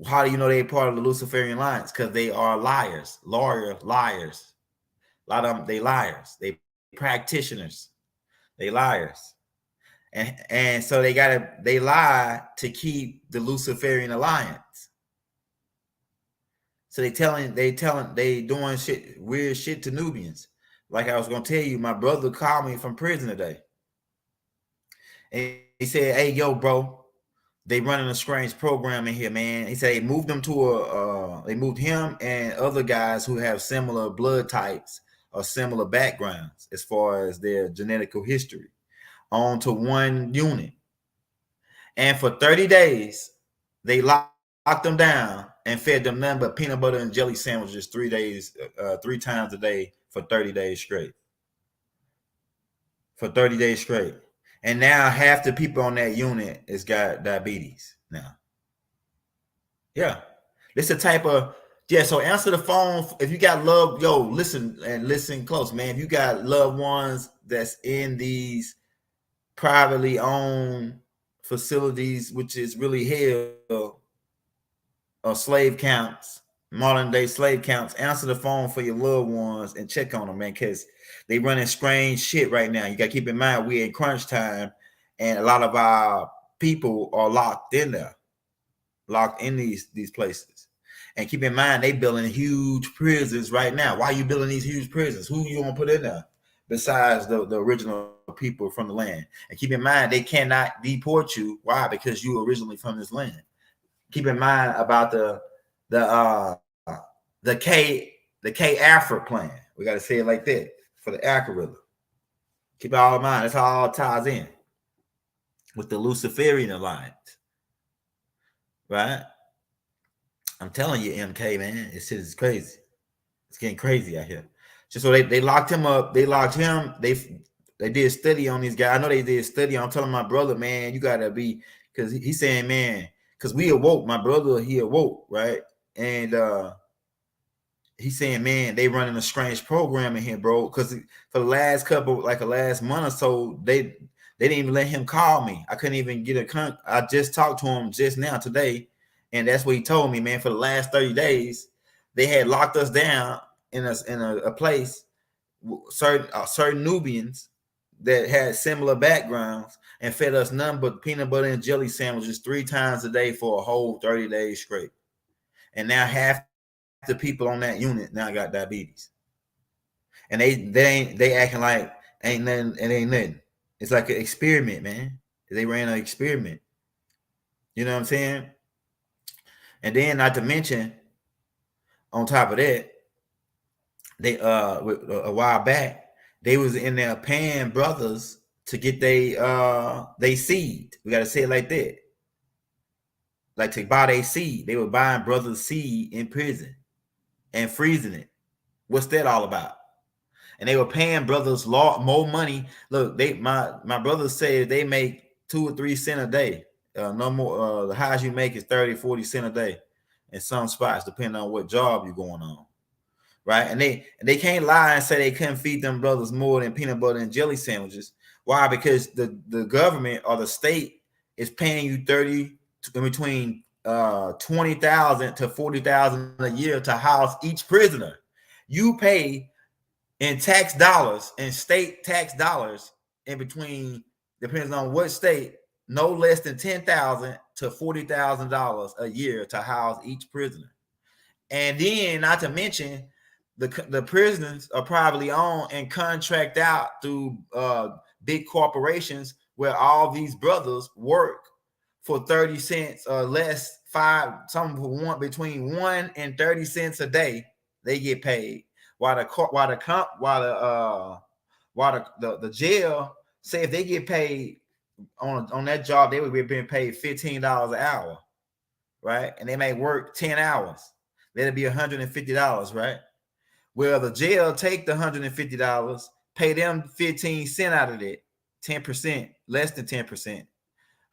how do you know they're part of the Luciferian Alliance? Because they are liars. A lot of them, they liars. They practitioners. They liars. And so they lie to keep the Luciferian Alliance. So they doing weird shit to Nubians. Like I was gonna tell you, my brother called me from prison today. And he said, "Hey, yo, bro, they running a strange program in here, man." He said they moved them they moved him and other guys who have similar blood types or similar backgrounds as far as their genetical history onto one unit. And for 30 days, they locked them down and fed them nothing but peanut butter and jelly sandwiches 3 times a day for 30 days straight. And now half the people on that unit has got diabetes now. Yeah. This is the type of Yeah, so answer the phone if you got love. Yo, listen close, man. If you got loved ones that's in these privately owned facilities, which is really hell, slave camps, modern day slave camps, answer the phone for your loved ones and check on them, man, because they running strange shit right now. You got to keep in mind we're in crunch time, and a lot of our people are locked in there, locked in these places. And keep in mind they building huge prisons right now. Why are you building these huge prisons? Who you gonna put in there besides the original people from the land? And keep in mind they cannot deport you. Why? Because you were originally from this land. Keep in mind about the K Afro plan. We got to say it like that for the algorithm. Keep it all in mind. That's how it all ties in with the Luciferian alliance, right? I'm telling you, MK, man, this shit is crazy. It's getting crazy out here. Just so they locked him up. They locked him. They did a study on these guys. I know they did a study. I'm telling my brother, man, you gotta be, because he's saying, man, because we awoke. My brother, he awoke, right? And he's saying, man, they running a strange program in here, bro. Because for the last last month or so, they didn't even let him call me. I couldn't even get I just talked to him just now today. And that's what he told me, man. For the last 30 days, they had locked us down in a place, certain Nubians that had similar backgrounds, and fed us none but peanut butter and jelly sandwiches 3 times a day for a whole 30 days straight. And now half the people on that unit now got diabetes, and they acting like ain't nothing. It ain't nothing. It's like an experiment, man. They ran an experiment. You know what I'm saying? And then, not to mention, on top of that, they a while back they was in there paying brothers to get they seed. We got to say it like that, like to buy their seed. They were buying brothers' seed in prison and freezing it. What's that all about? And they were paying brothers more money. Look, my brothers say they make 2 or 3 cents a day. No more. The highest you make is 30, 40 cents a day in some spots, depending on what job you're going on, right? And they can't lie and say they couldn't feed them brothers more than peanut butter and jelly sandwiches. Why? Because the government or the state is paying you between 20,000 to 40,000 a year to house each prisoner. You pay in tax dollars and state tax dollars in between, depends on what state, no less than $10,000 to $40,000 a year to house each prisoner. And then, not to mention, the prisons are privately owned and contract out through big corporations where all these brothers work for 30 cents or less, some want between 1 and 30 cents a day. They get paid, while the jail, say if they get paid on that job, they would be being paid $15 an hour, right? And they may work 10 hours. That'd be $150, right? Well, the jail take the $150, pay them 15 cents out of it, 10%, less than 10%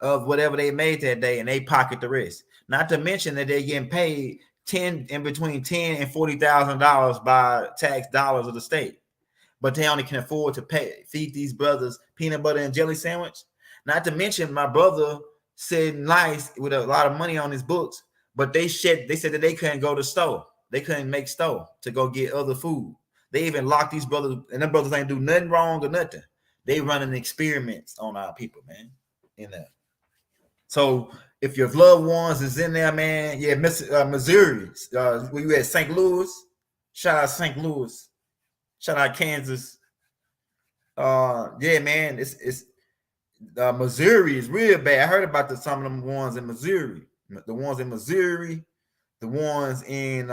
of whatever they made that day, and they pocket the rest. Not to mention that they're getting paid between $10,000 and $40,000 by tax dollars of the state, but they only can afford to feed these brothers peanut butter and jelly sandwich. Not to mention, my brother said nice with a lot of money on his books, but they said that they couldn't go to store. They couldn't make store to go get other food. They even locked these brothers, and them brothers ain't do nothing wrong or nothing. They running experiments on our people, man, in there. So if your loved ones is in there, man, yeah, Missouri, where you at, St. Louis? Shout out St. Louis. Shout out Kansas. Yeah, man, it's Missouri is real bad. I heard about some of them ones in Missouri. The ones in Missouri, the ones in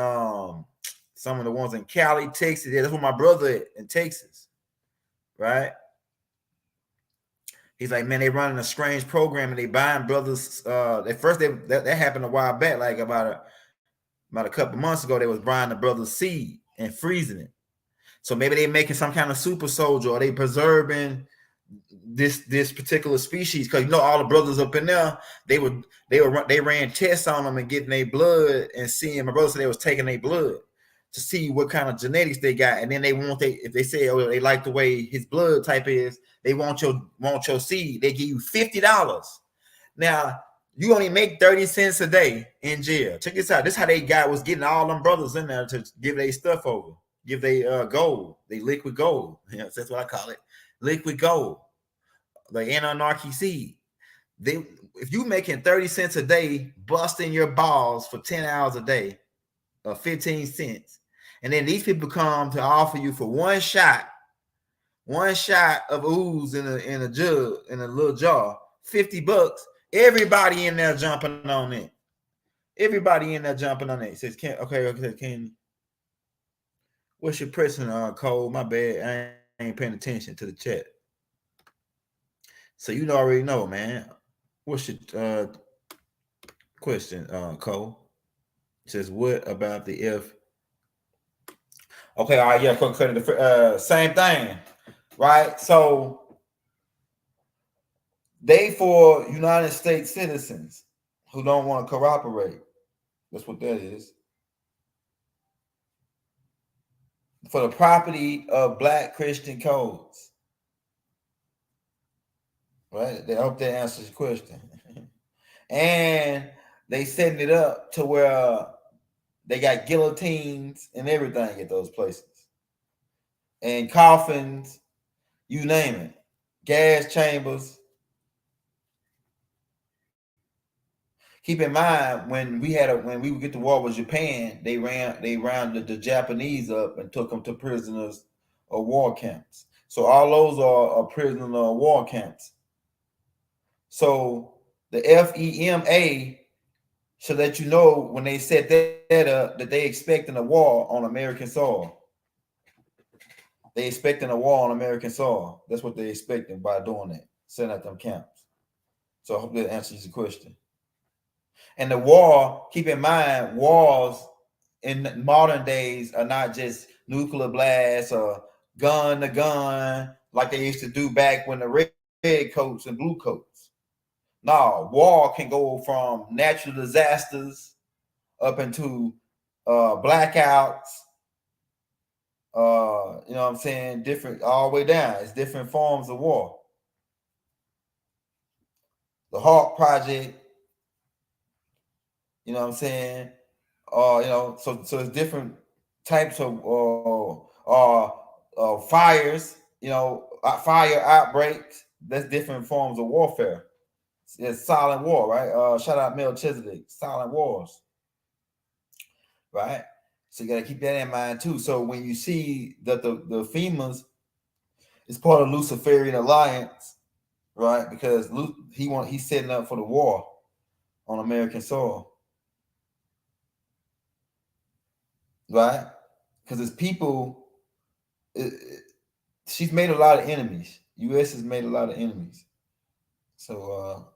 some of the ones in Cali, Texas. Yeah, that's where my brother in Texas, right? He's like, man, they running a strange program and they buying brothers. At first, that happened a while back, like about a couple months ago. They was buying the brother's seed and freezing it. So maybe they making some kind of super soldier, or they preserving this particular species, because all the brothers up in there, they ran tests on them and getting their blood and seeing. My brother said they was taking their blood to see what kind of genetics they got, and then if they say, oh, they like the way his blood type is, they want your seed, they give you $50. Now you only make 30 cents a day in jail. Check this out. This how they was getting all them brothers in there to give their stuff over, give they gold, they liquid gold. Yeah, that's what I call it, liquid gold, the anarchy seed. If you making 30 cents a day, busting your balls for 10 hours a day, 15 cents, and then these people come to offer you for one shot of ooze in a jug, in a little jar, $50. Everybody in there jumping on it. Everybody in there jumping on it. Says, can what's your pressing, Cole? My bad. I ain't paying attention to the chat. So you already know, man. What's your question, Cole? It says, what about the F? Okay, all right, yeah, same thing, right? So they for United States citizens who don't want to cooperate. That's what that is. For the property of Black Christian codes. Right? I hope that answers your question. And they setting it up to where they got guillotines and everything at those places. And coffins, you name it. Gas chambers. Keep in mind, when we would get to war with Japan, they rounded the Japanese up and took them to prisoners of war camps. So all those are prisoner of war camps. So the FEMA should let you know when they set that up that they expecting a war on American soil. They expecting a war on American soil. That's what they expecting by doing that, setting up them camps. So I hope that answers your question. And the war, keep in mind, wars in modern days are not just nuclear blasts or gun to gun like they used to do back when the red coats and blue coats. No, war can go from natural disasters up into blackouts, you know what I'm saying, different all the way down. It's different forms of war. The Hawk Project, you know what I'm saying? So it's different types of fires, fire outbreaks. That's different forms of warfare. It's silent war, right? Shout out Melchizedek, silent wars, right? So you got to keep that in mind too. So when you see that the FEMA's is part of Luciferian alliance, right? Because he's setting up for the war on American soil. Right? Because it's people, she's made a lot of enemies. U.S. has made a lot of enemies. So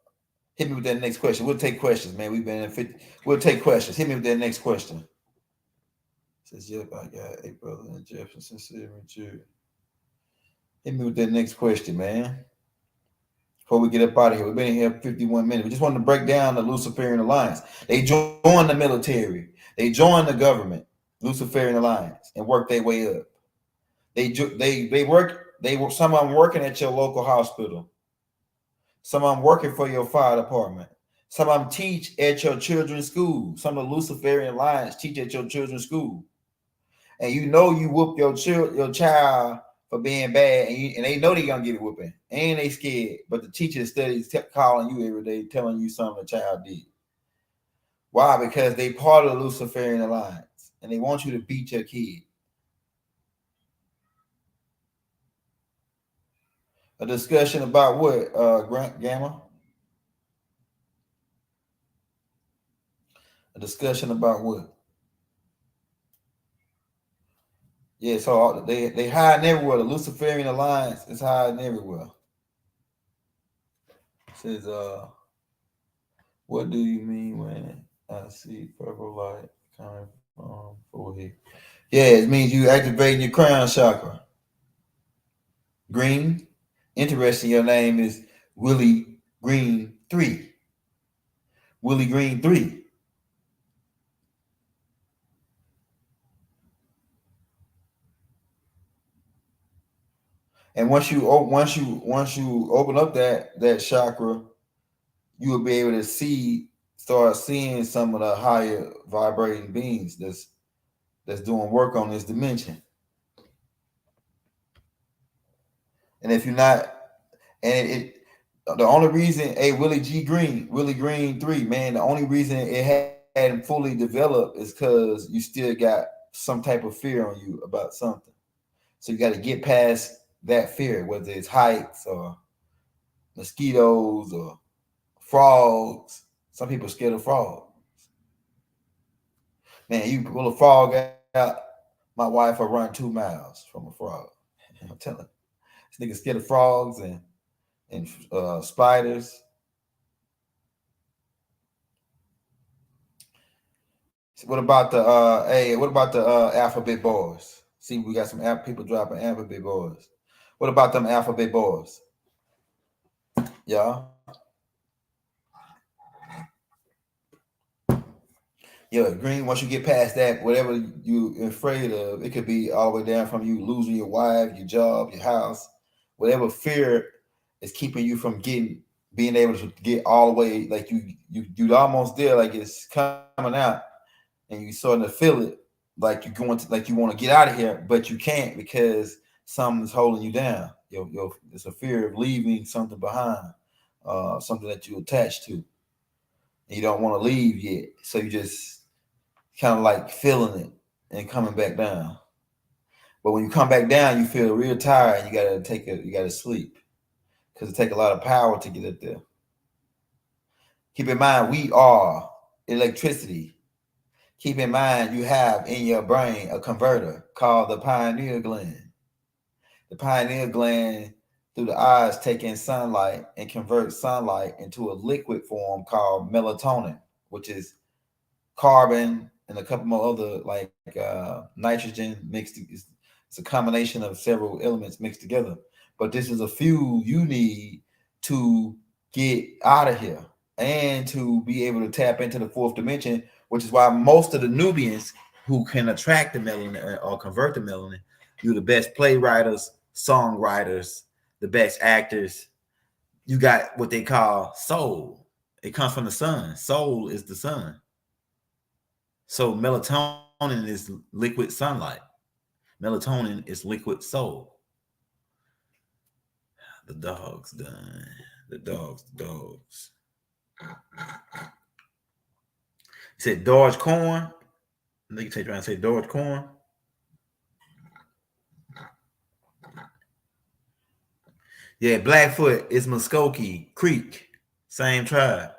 hit me with that next question. We'll take questions, man. We've been in 50. We'll take questions. Hit me with that next question. Says, yep, I got a brother in Jefferson, sincere and true. Hit me with that next question, man. Before we get up out of here, we've been here 51 minutes. We just wanted to break down the Luciferian alliance. They joined the military. They joined the government. Luciferian alliance, and work their way up. They work. Some of them working at your local hospital. Some of them working for your fire department. Some of them teach at your children's school. Some of the Luciferian alliance teach at your children's school, and you whoop your child for being bad, and they know they're gonna get a whooping, and they scared. But the teacher studies calling you every day, telling you something the child did. Why? Because they part of the Luciferian alliance. And they want you to beat your kid. A discussion about what, Grant Gamma? A discussion about what? Yeah, so they hiding everywhere. The Luciferian alliance is hiding everywhere. It says, what do you mean when I see purple light coming from forehead? Yeah, it means you activating your crown chakra. Green, interesting, your name is Willie Green 3. Willie Green 3. And once you open up that chakra, you will be able to start seeing some of the higher vibrating beings that's doing work on this dimension. And if you're not, and the only reason, Willie Green 3, man, the only reason it hadn't fully developed is because you still got some type of fear on you about something. So you got to get past that fear, whether it's heights or mosquitoes or frogs. Some people are scared of frogs. Man, you pull a frog out, my wife will run 2 miles from a frog. I'm telling you, this nigga scared of frogs and spiders. What about the alphabet boys? See, we got some people dropping alphabet boys. What about them alphabet boys? Yeah. Yeah, Green, once you get past that, whatever you're afraid of, it could be all the way down from you losing your wife, your job, your house, whatever fear is keeping you from being able to get all the way, like you almost there, like it's coming out, and you starting to feel it, like you're going to, like you want to get out of here, but you can't because something's holding you down. It's a fear of leaving something behind, something that you attached to, and you don't want to leave yet, so you just kind of like feeling it and coming back down. But when you come back down, you feel real tired. You gotta sleep because it takes a lot of power to get up there. Keep in mind, we are electricity. Keep in mind, you have in your brain a converter called the pineal gland. The pineal gland, through the eyes, take in sunlight and convert sunlight into a liquid form called melatonin, which is carbon and a couple more other, like nitrogen mixed. It's a combination of several elements mixed together. But this is a fuel you need to get out of here and to be able to tap into the 4th dimension, which is why most of the Nubians who can attract the melanin or convert the melanin, you're the best playwriters, songwriters, the best actors. You got what they call soul. It comes from the sun. Soul is the sun. So melatonin is liquid sunlight. Melatonin is liquid soul. The dog's done. The dogs. He said Dodge Corn. I think you trying to say Dodge Corn. Yeah, Blackfoot is Muskogee Creek. Same tribe.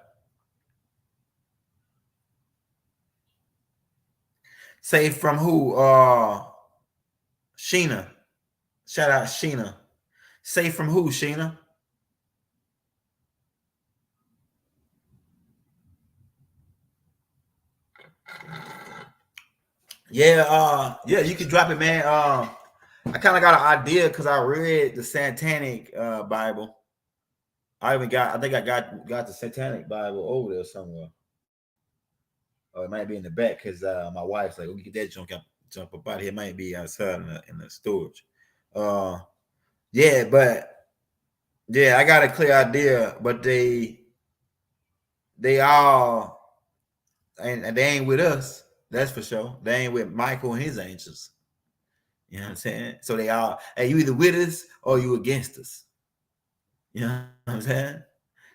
Say from who? Sheena. Shout out Sheena. Say from who, Sheena? Yeah, you can drop it, man. I kind of got an idea because I read the Satanic Bible. I think I got the Satanic Bible over there somewhere. Or it might be in the back because my wife's like, "Oh, get that junk up out of here." It might be outside in the storage. Yeah, but yeah, I got a clear idea. But they all and they ain't with us. That's for sure. They ain't with Michael and his angels. You know what I'm saying? So they all, hey, you either with us or you against us. You know what I'm saying?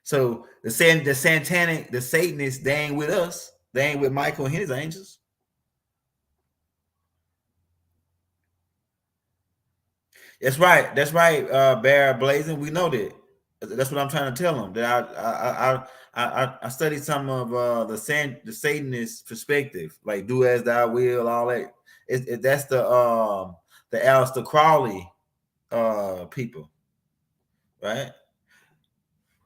So the Satanic, the Satanists, they ain't with us. They ain't with Michael and his angels. That's right. Bear Blazing. We know that. That's what I'm trying to tell them. That I studied some of the Satanist perspective, like do as thou will, all that. That's the Aleister Crowley people, right?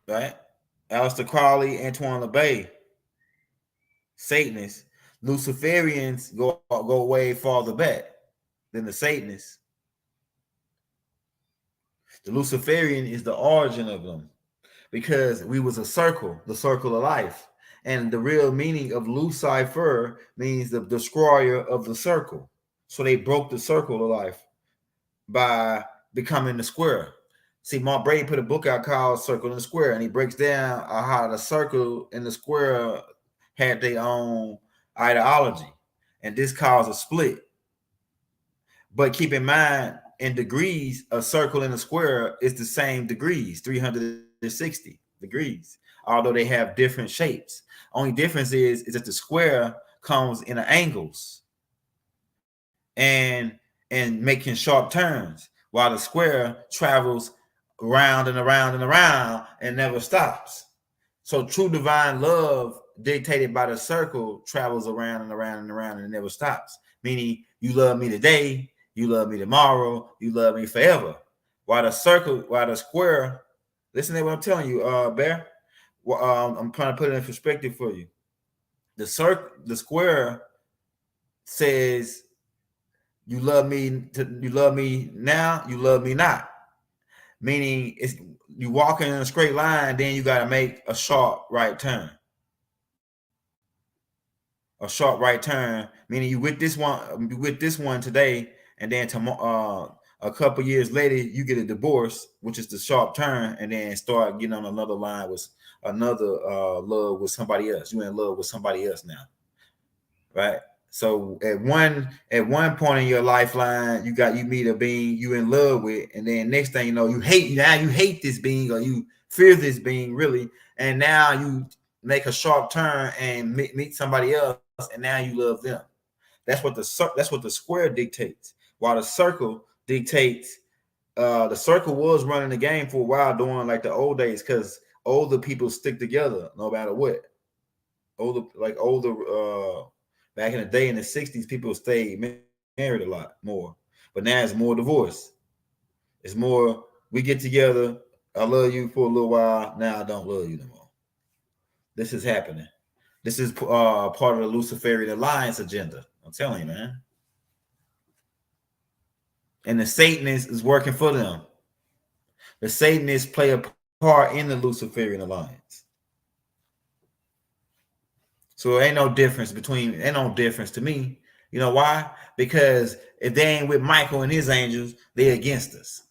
Aleister Crowley, Antoine LaBey, Satanists. Luciferians go way farther back than the Satanists. The Luciferian is the origin of them, because we was a circle, the circle of life. And the real meaning of Lucifer means the destroyer of the circle. So they broke the circle of life by becoming the square. See, Mark Brady put a book out called Circle and the Square, and he breaks down how the circle and the square had their own ideology. And this caused a split. But keep in mind, in degrees, a circle and a square is the same degrees, 360 degrees, although they have different shapes. Only difference is that the square comes in angles and making sharp turns, while the square travels around and around and around and never stops. So true divine love, dictated by the circle, travels around and around and around and never stops. Meaning, you love me today, you love me tomorrow, you love me forever. While the square, listen to what I'm telling you, Bear. I'm trying to put it in perspective for you. The square says, you love me now, you love me not. Meaning, it's you walking in a straight line, then you got to make a sharp right turn. A sharp right turn, meaning you with this one today, and then tomorrow, a couple years later, you get a divorce, which is the sharp turn, and then start getting on another line with another love with somebody else. You in love with somebody else now, right? So at one point in your lifeline, you meet a being you in love with, and then next thing you know, you hate this being, or you fear this being really, and now you make a sharp turn and meet somebody else, and now you love them. That's what the square dictates. While the circle dictates, the circle was running the game for a while during like the old days, because older people stick together no matter what. Older back in the day in the 60s, people stayed married a lot more. But now it's more divorce. It's more, we get together, I love you for a little while, now I don't love you no more. This is happening. This is part of the Luciferian alliance agenda. I'm telling you, man. And the Satanists is working for them. The Satanists play a part in the Luciferian alliance. So ain't no difference to me. You know why? Because if they ain't with Michael and his angels, they against us.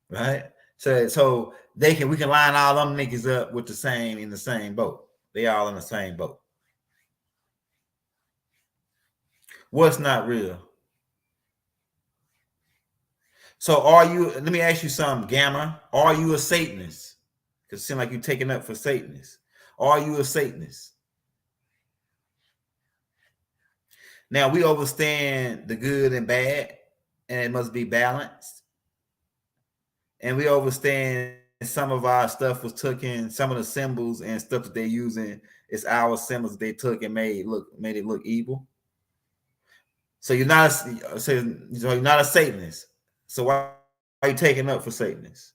Right? So we can line all them niggas up with in the same boat. They all in the same boat. What's not real? So let me ask you something, Gamma. Are you a Satanist? Because it seems like you're taking up for Satanists. Are you a Satanist? Now, we understand the good and bad, and it must be balanced. And we understand some of our stuff was taken, some of the symbols and stuff that they're using is our symbols that they took and made it look evil. So you're not a Satanist. So why are you taking up for Satanists?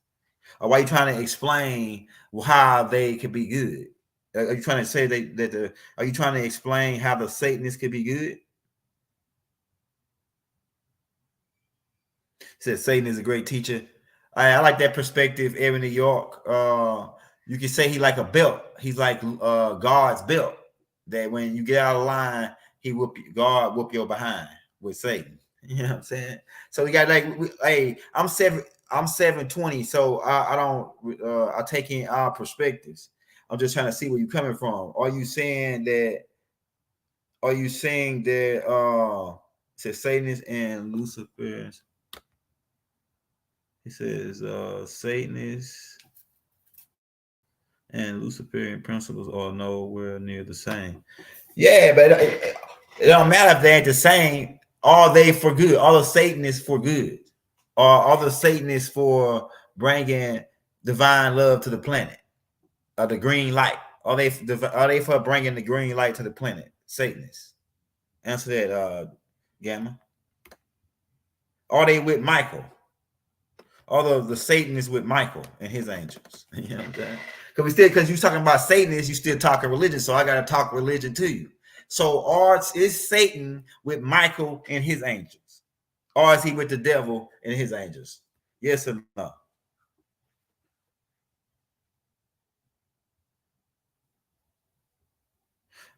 Or why are you trying to explain how they could be good? Are you trying to say are you trying to explain how the Satanists could be good? Says Satan is a great teacher. I like that perspective, Aaron Z York. You can say he like a belt. He's like God's belt. That when you get out of line, God whoop your behind with Satan. You know what I'm saying? So we got I'm 720, so I take in our perspectives. I'm just trying to see where you're coming from. Are you saying that says Satanists and Luciferians? He says Satanists and Luciferian principles are nowhere near the same. Yeah, but it don't matter if they ain't the same. Are they for good? Are the Satanists for good? Or are the Satanists for bringing divine love to the planet? The green light? Are they for bringing the green light to the planet? Satanists. Answer that, Gamma. Are they with Michael? Although the Satanists with Michael and his angels. You know what I'm saying? Because you're talking about Satanists, you still talking religion. So I got to talk religion to you. So is Satan with Michael and his angels? Or is he with the devil and his angels? Yes or no?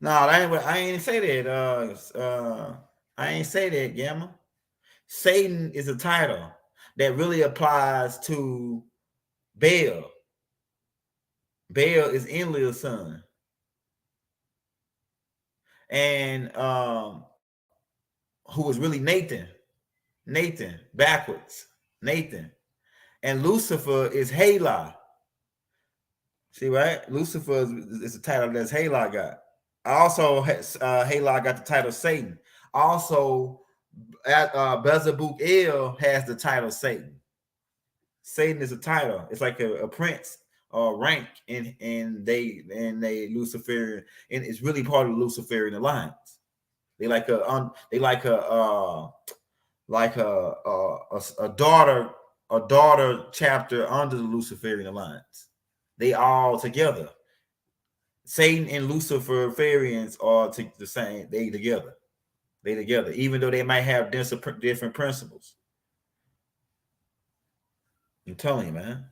No, I ain't say that. I ain't say that, Gamma. Satan is a title that really applies to Baal. Baal is Enlil's son. And who was really Nathan. Nathan, backwards. Nathan. And Lucifer is Halah. See, right? Lucifer is the title that's Halah got. Also, Halah got the title Satan. Also, Beelzebub has the title Satan. Satan is a title. It's like a prince or rank in they Luciferian, and it's really part of the Luciferian alliance. They like a daughter chapter under the Luciferian alliance. They all together. Satan and Luciferians are the same. They together. They together, even though they might have different principles. I'm telling you, man.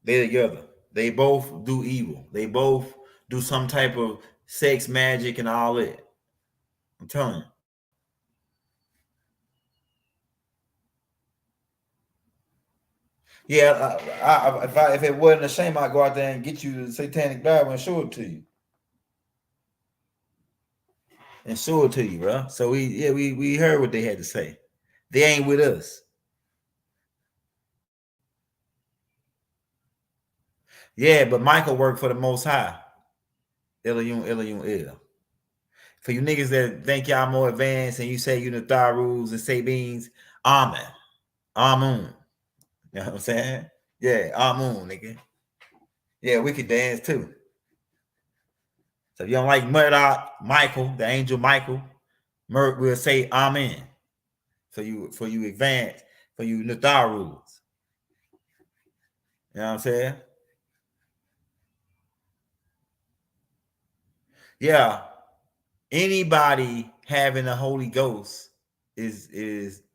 They together. They both do evil. They both do some type of sex magic and all that. I'm telling you. Yeah, if it wasn't a shame, I'd go out there and get you the Satanic Bible and show it to you. And show it to you, bro. So we heard what they had to say. They ain't with us. Yeah, but Michael worked for the Most High. Elium. For you niggas that think y'all more advanced and you say you the Tharus and Sabines, Amen. Amun. You know what I'm saying? Yeah, Amun, nigga. Yeah, we could dance too. So if you don't like Murdoch, Michael, the angel Michael, we'll say Amen. For you advance, for you Natharus. You know what I'm saying? Yeah. Anybody having the Holy Ghost is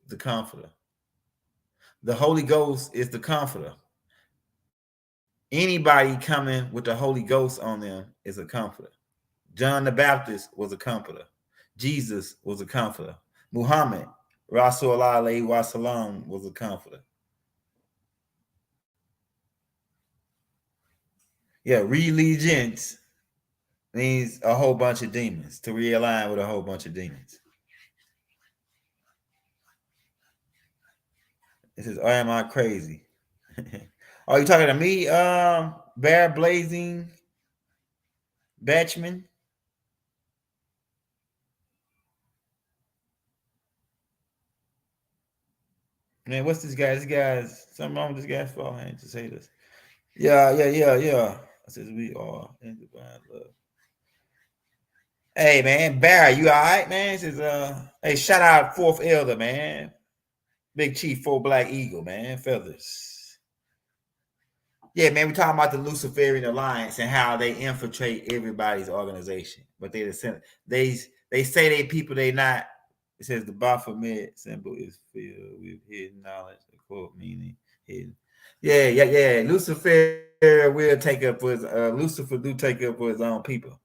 the comforter. The Holy Ghost is the comforter. Anybody coming with the Holy Ghost on them is a comforter. John the Baptist was a comforter. Jesus was a comforter. Muhammad, Rasulullah alayhi wa salam, was a comforter. Yeah, religions means a whole bunch of demons, to realign with a whole bunch of demons. It says, oh, am I crazy? Are you talking to me, Bear Blazing Batchman? Man, what's this guy? This guy's something wrong with this guy's fault. I hate to say this. Yeah. I says we are in divine love. Hey man, Barry, you all right, man? It says, hey, shout out Fourth Elder, man. Big Chief, 4 Black Eagle, man. Feathers. Yeah, man, we're talking about the Luciferian Alliance and how they infiltrate everybody's organization. But they say they people, they not. It says the Baphomet symbol is filled with hidden knowledge, the quote meaning hidden. Yeah. Lucifer will take up for his Lucifer do take up for his own people.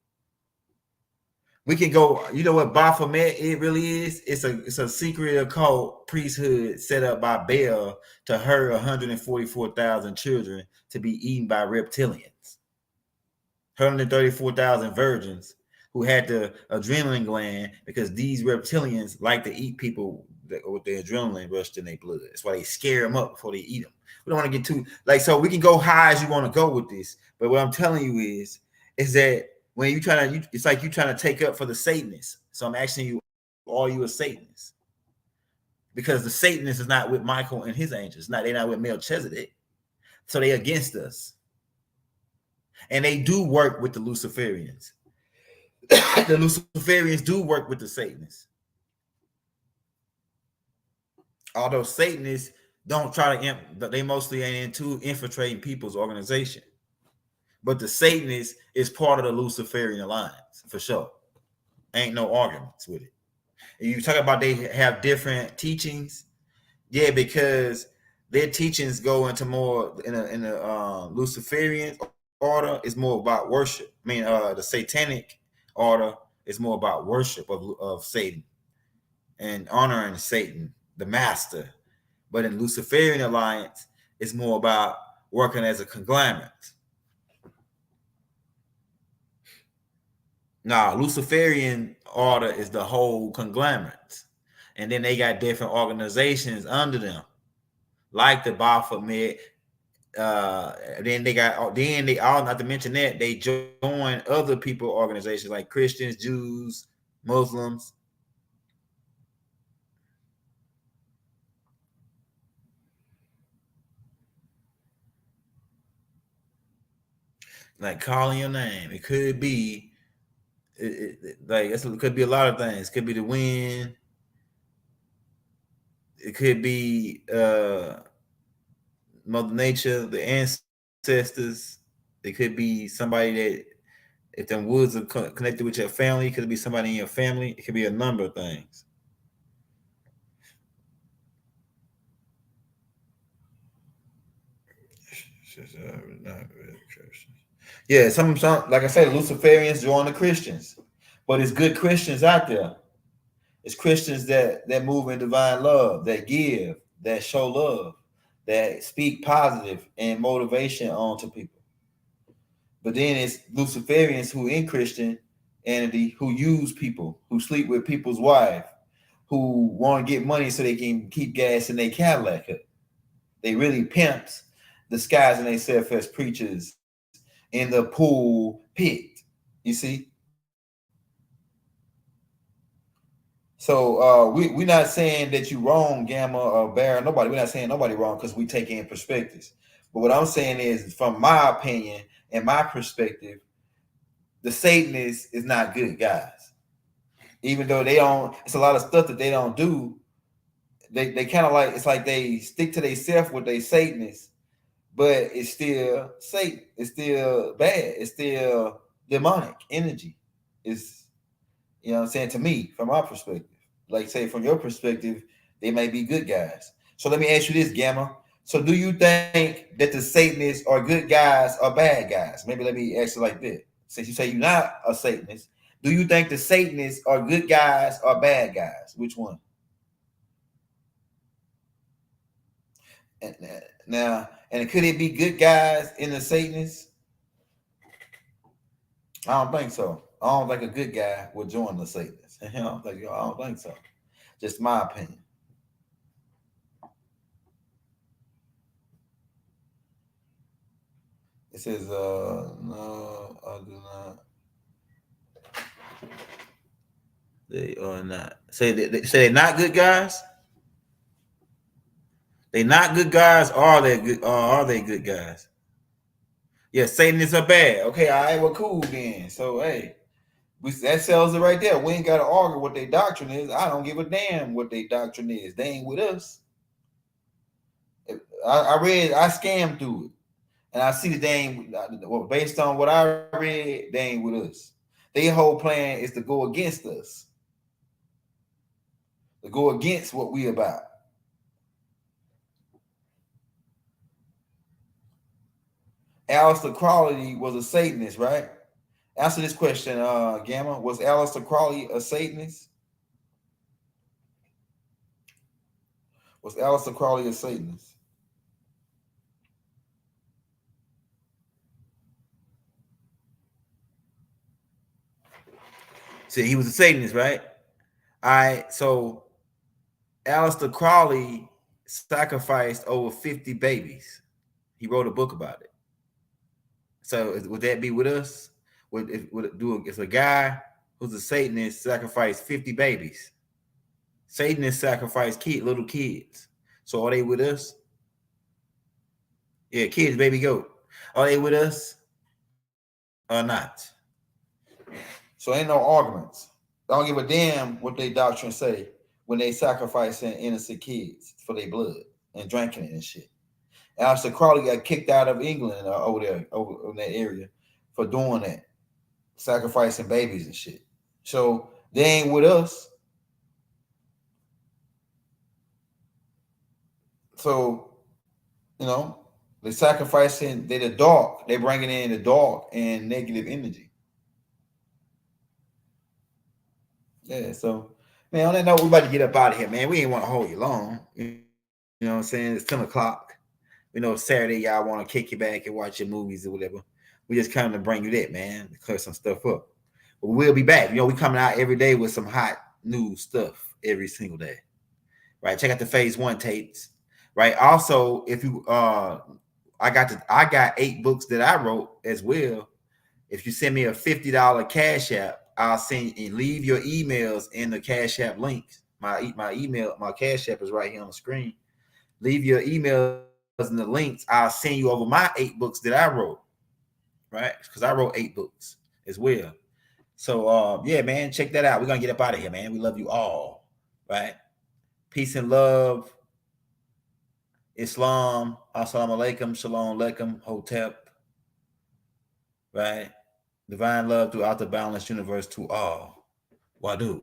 We can go, you know what Baphomet it really is? It's a secret occult priesthood set up by Baal to herd 144,000 children to be eaten by reptilians. 134,000 virgins who had the adrenaline gland because these reptilians like to eat people with the adrenaline rushed in their blood. That's why they scare them up before they eat them. We don't want to get too so we can go high as you want to go with this. But what I'm telling you is that when you it's like you trying to take up for the Satanists. So I'm asking you, are you a Satanist? Because the Satanist is not with Michael and his angels. They're not with Melchizedek. So they're against us. And they do work with the Luciferians. The Luciferians do work with the Satanists. Although Satanists don't try to, they mostly ain't into infiltrating people's organization. But the Satanist is part of the Luciferian alliance, for sure. Ain't no arguments with it. And you talk about they have different teachings. Yeah, because their teachings go into more in a Luciferian order is more about worship. I mean, the Satanic order is more about worship of Satan and honoring Satan, the master. But in Luciferian alliance, it's more about working as a conglomerate. Now, Luciferian order is the whole conglomerate, and then they got different organizations under them, like the Baphomet. Then they all, not to mention that they join other people organizations like Christians, Jews, Muslims. Like calling your name, it could be it could be a lot of things. It could be the wind. It could be Mother Nature, the ancestors. It could be somebody that, if them woods are connected with your family, it could be somebody in your family. It could be a number of things. Yeah, some like I said, Luciferians join the Christians, but it's good Christians out there. It's Christians that move in divine love, that give, that show love, that speak positive and motivation onto people. But then it's Luciferians who in Christian entity who use people, who sleep with people's wife, who want to get money so they can keep gas in their Cadillac. They really pimps disguising themselves as preachers in the pool pit. You see? So we're not saying that you wrong, Gamma or Bear, nobody. We're not saying nobody wrong because we take in perspectives. But what I'm saying is, from my opinion and my perspective, the Satanists is not good guys. Even though they don't, it's a lot of stuff that they don't do. They kind of like, it's like they stick to themselves with their Satanists, but it's still Satan. It's still bad. It's still demonic energy. It's, you know what I'm saying, to me, from my perspective. Like, say, from your perspective, they may be good guys. So let me ask you this, Gamma. So do you think that the Satanists are good guys or bad guys? Maybe let me ask you like this. Since you say you're not a Satanist, do you think the Satanists are good guys or bad guys? Which one? And could it be good guys in the Satanists? I don't think so. I don't think a good guy would join the Satanists. I don't think so. Just my opinion. It says, no, I do not. They are not. Say they're not good guys. They not good guys. Or are they good? Or are they good guys? Yeah, Satanists are bad. Okay, all right, well, cool then. So hey, that sells it right there. We ain't got to argue what their doctrine is. I don't give a damn what their doctrine is. They ain't with us. I scammed through it, and I see that they ain't. Well, based on what I read, they ain't with us. Their whole plan is to go against us, to go against what we about. Aleister Crowley was a Satanist, right? Answer this question, Gamma. Was Aleister Crowley a Satanist? Was Aleister Crowley a Satanist? See, he was a Satanist, right? All right, so Aleister Crowley sacrificed over 50 babies. He wrote a book about it. So would that be with us? If a guy who's a Satanist sacrificed 50 babies? Satanists sacrifice little kids. So are they with us? Yeah, kids, baby goat. Are they with us or not? So ain't no arguments. I don't give a damn what they doctrine say when they sacrificing innocent kids for their blood and drinking it and shit. Aleister Crowley got kicked out of England over in that area for doing that, sacrificing babies and shit. So they ain't with us. So, you know, they're sacrificing, they're the dark, they're bringing in the dark and negative energy. Yeah, so, man, on that note, we about to get up out of here, man. We ain't want to hold you long. You know what I'm saying? It's 10 o'clock. We know Saturday, y'all want to kick you back and watch your movies or whatever. We just come to bring you that, man, to clear some stuff up. But we'll be back. You know, we coming out every day with some hot new stuff every single day. Right? Check out the phase 1 tapes. Right? Also, if you I got 8 books that I wrote as well. If you send me a $50 Cash App, I'll send and leave your emails in the Cash App links. My email, my Cash App is right here on the screen. Leave your emails in the links. I'll send you over my 8 books that I wrote. Right? Because I wrote 8 books as well. So yeah, man, check that out. We're gonna get up out of here, man. We love you all. Right? Peace and love. Islam. Assalamu alaikum. Shalom alaikum. Hotep. Right? Divine love throughout the boundless universe to all. Wadu.